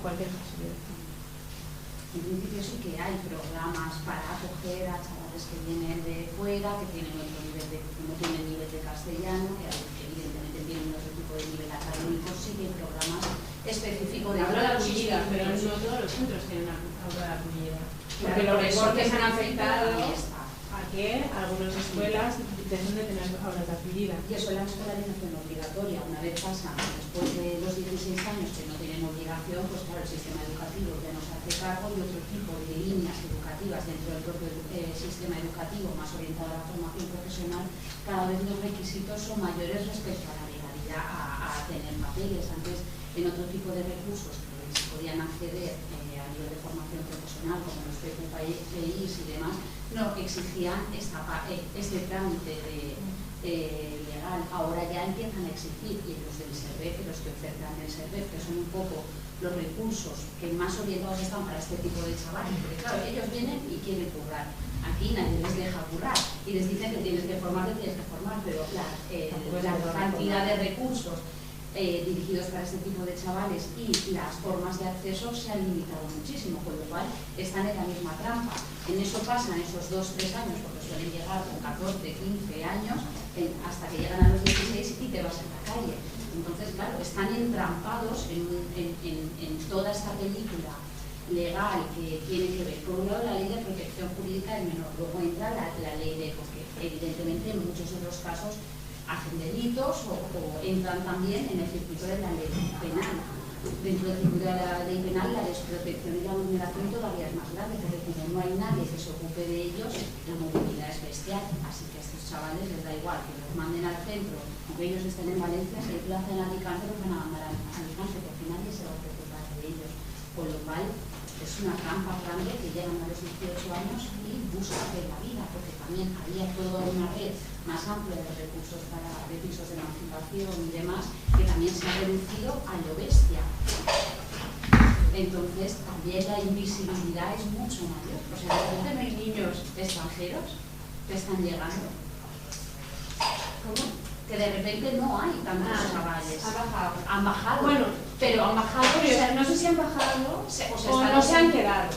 cualquier caso. En principio sí que hay programas para acoger a chavales que vienen de fuera, que tienen otro nivel no tienen nivel de castellano, que evidentemente tienen otro tipo de nivel académico, sí que hay programas específicos de aula de acogida, pero no todos los centros tienen aula de acogida. Porque los recortes han afectado a que algunas escuelas dejen de tener aulas de acogida. Y eso es la escolarización obligatoria. Una vez pasan, después de los 16 años que no tienen obligación, pues claro, el sistema educativo ya no se hace cargo y otro tipo de líneas educativas formativas dentro del propio sistema educativo más orientado a la formación profesional, cada vez los requisitos son mayores respecto a la legalidad a tener papeles. Antes, en otro tipo de recursos que se podían acceder a nivel de formación profesional, como los PPIs y demás, no exigían este trámite legal. Ahora ya empiezan a exigir, y los del SERVEF, los que ofertan el SERVEF, que son un poco los recursos que más orientados están para este tipo de chavales, porque claro, ellos vienen y quieren currar. Aquí nadie les deja currar y les dicen que tienes que formar, pero la cantidad de recursos dirigidos para este tipo de chavales y las formas de acceso se han limitado muchísimo, con lo cual están en la misma trampa. En eso pasan esos 2-3 años, porque suelen llegar con 14, 15 años, hasta que llegan a los 16 y te vas en la calle. Entonces, claro, están entrampados en toda esta película legal que tiene que ver, por un lado, la ley de protección jurídica del menor, luego entra la ley de, porque evidentemente en muchos de los casos hacen delitos o entran también en el circuito de la ley penal. Dentro del circuito de la ley penal, la desprotección y la vulneración todavía es más grande, porque como no hay nadie que se ocupe de ellos, la movilidad es bestial. Así que a estos chavales les da igual que los manden al centro, aunque ellos estén en Valencia, si hay plaza en Alicante, los van a mandar a Alicante, porque nadie se va a preocupar de ellos. Con lo cual, es una trampa grande que llegan a los 18 años y buscan de la vida, porque también había toda una red más amplia de recursos de pisos de emancipación y demás, que también se ha reducido a lo bestia. Entonces, también la invisibilidad es mucho mayor. O sea, de repente no hay niños extranjeros que están llegando. ¿Cómo? Que de repente no hay tantos chavales. Han bajado. Bueno, pero han bajado. O sea, no sé si han bajado o no se han quedado.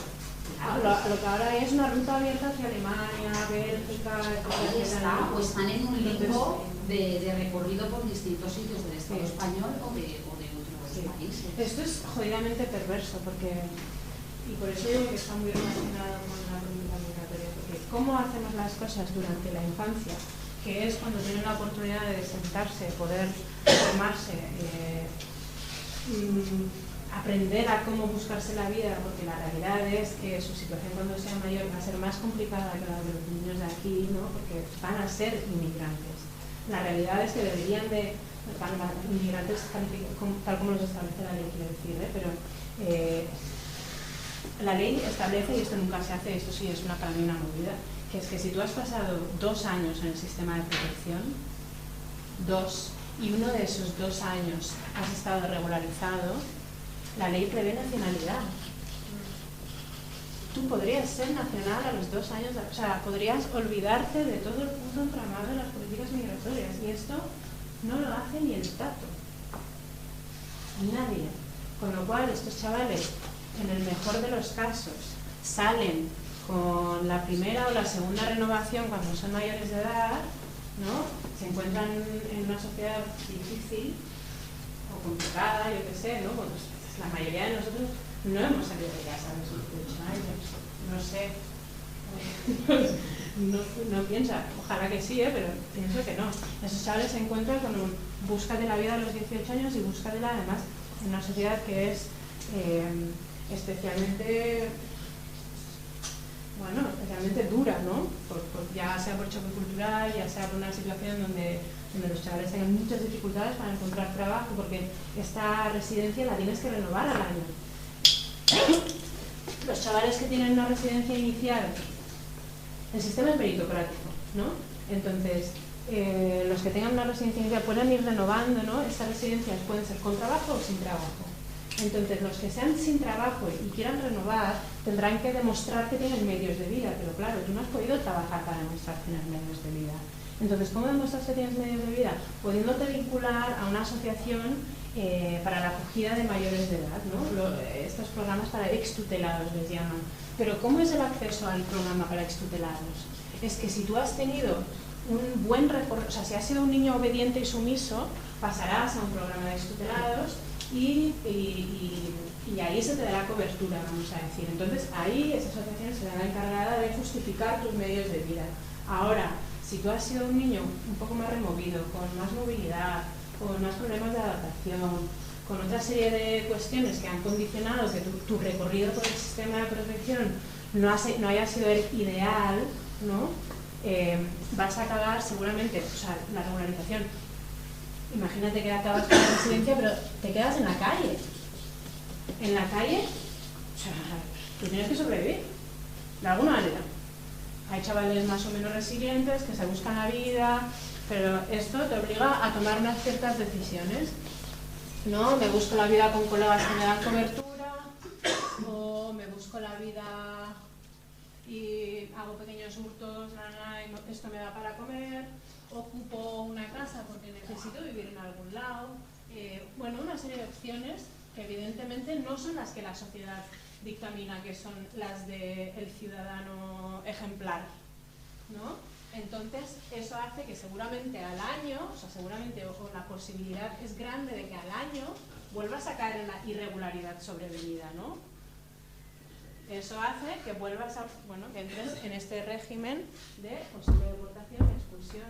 Lo que ahora es una ruta abierta hacia Alemania, Bélgica, ahí está, o están en un limbo de recorrido por distintos sitios del Estado español o de otros países. Esto es jodidamente perverso, porque, y por eso digo que está muy relacionado con la política migratoria, porque cómo hacemos las cosas durante la infancia, que es cuando tienen la oportunidad de sentarse, poder formarse, aprender a cómo buscarse la vida, porque la realidad es que su situación cuando sea mayor va a ser más complicada que la de los niños de aquí, ¿no? Porque van a ser inmigrantes. La realidad es que deberían de, inmigrantes tal como los establece la ley, quiero decir, pero la ley establece, y esto nunca se hace, esto sí es para mí una movida, que es que si tú has pasado 2 años en el sistema de protección, y uno de esos 2 años has estado regularizado, la ley prevé nacionalidad. Tú podrías ser nacional a los 2 años, o sea, podrías olvidarte de todo el puto entramado de las políticas migratorias, y esto no lo hace ni el Estado, nadie. Con lo cual, estos chavales, en el mejor de los casos, salen con la primera o la segunda renovación cuando son mayores de edad, ¿no? Se encuentran en una sociedad difícil o complicada, yo qué sé, ¿no? Bueno, la mayoría de nosotros no hemos salido de casa a los 18 años, no sé, no piensa, ojalá que sí, pero pienso que no. Esos chavales se encuentran con un búscate la vida a los 18 años y búscatela además en una sociedad que es especialmente dura, ¿no? Ya sea por choque cultural, ya sea por una situación donde los chavales tengan muchas dificultades para encontrar trabajo, porque esta residencia la tienes que renovar al año. Los chavales que tienen una residencia inicial, el sistema es meritocrático, ¿no? Entonces, los que tengan una residencia inicial pueden ir renovando, ¿no? Estas residencias pueden ser con trabajo o sin trabajo. Entonces, los que sean sin trabajo y quieran renovar tendrán que demostrar que tienen medios de vida, pero claro, tú no has podido trabajar para demostrar que tienes medios de vida. Entonces, ¿cómo demuestras que tienes medios de vida? Pudiéndote vincular a una asociación para la acogida de mayores de edad, ¿no? Estos programas para extutelados les llaman. Pero ¿cómo es el acceso al programa para extutelados? Es que si tú has tenido un buen recorrido, o sea, si has sido un niño obediente y sumiso, pasarás a un programa de extutelados y ahí se te dará cobertura, vamos a decir. Entonces, ahí esa asociación será la encargada de justificar tus medios de vida. Ahora, si tú has sido un niño un poco más removido, con más movilidad, con más problemas de adaptación, con otra serie de cuestiones que han condicionado que tu recorrido por el sistema de protección no haya sido el ideal, ¿no? Vas a acabar seguramente, o sea, la regularización, imagínate que acabas con la residencia, pero te quedas en la calle. En la calle, o sea, tú tienes que sobrevivir, de alguna manera. Hay chavales más o menos resilientes que se buscan la vida, pero esto te obliga a tomar unas ciertas decisiones. No, me busco la vida con colegas que me dan cobertura, o me busco la vida y hago pequeños hurtos, y esto me da para comer, ocupo una casa porque necesito vivir en algún lado. Bueno, una serie de opciones que evidentemente no son las que la sociedad dictamina, que son las del ciudadano ejemplar, ¿no? Entonces, eso hace que seguramente al año, o sea, seguramente o la posibilidad es grande de que al año vuelvas a caer en la irregularidad sobrevenida, ¿no? Eso hace que vuelvas a, bueno, que entres en este régimen de posible deportación, expulsión,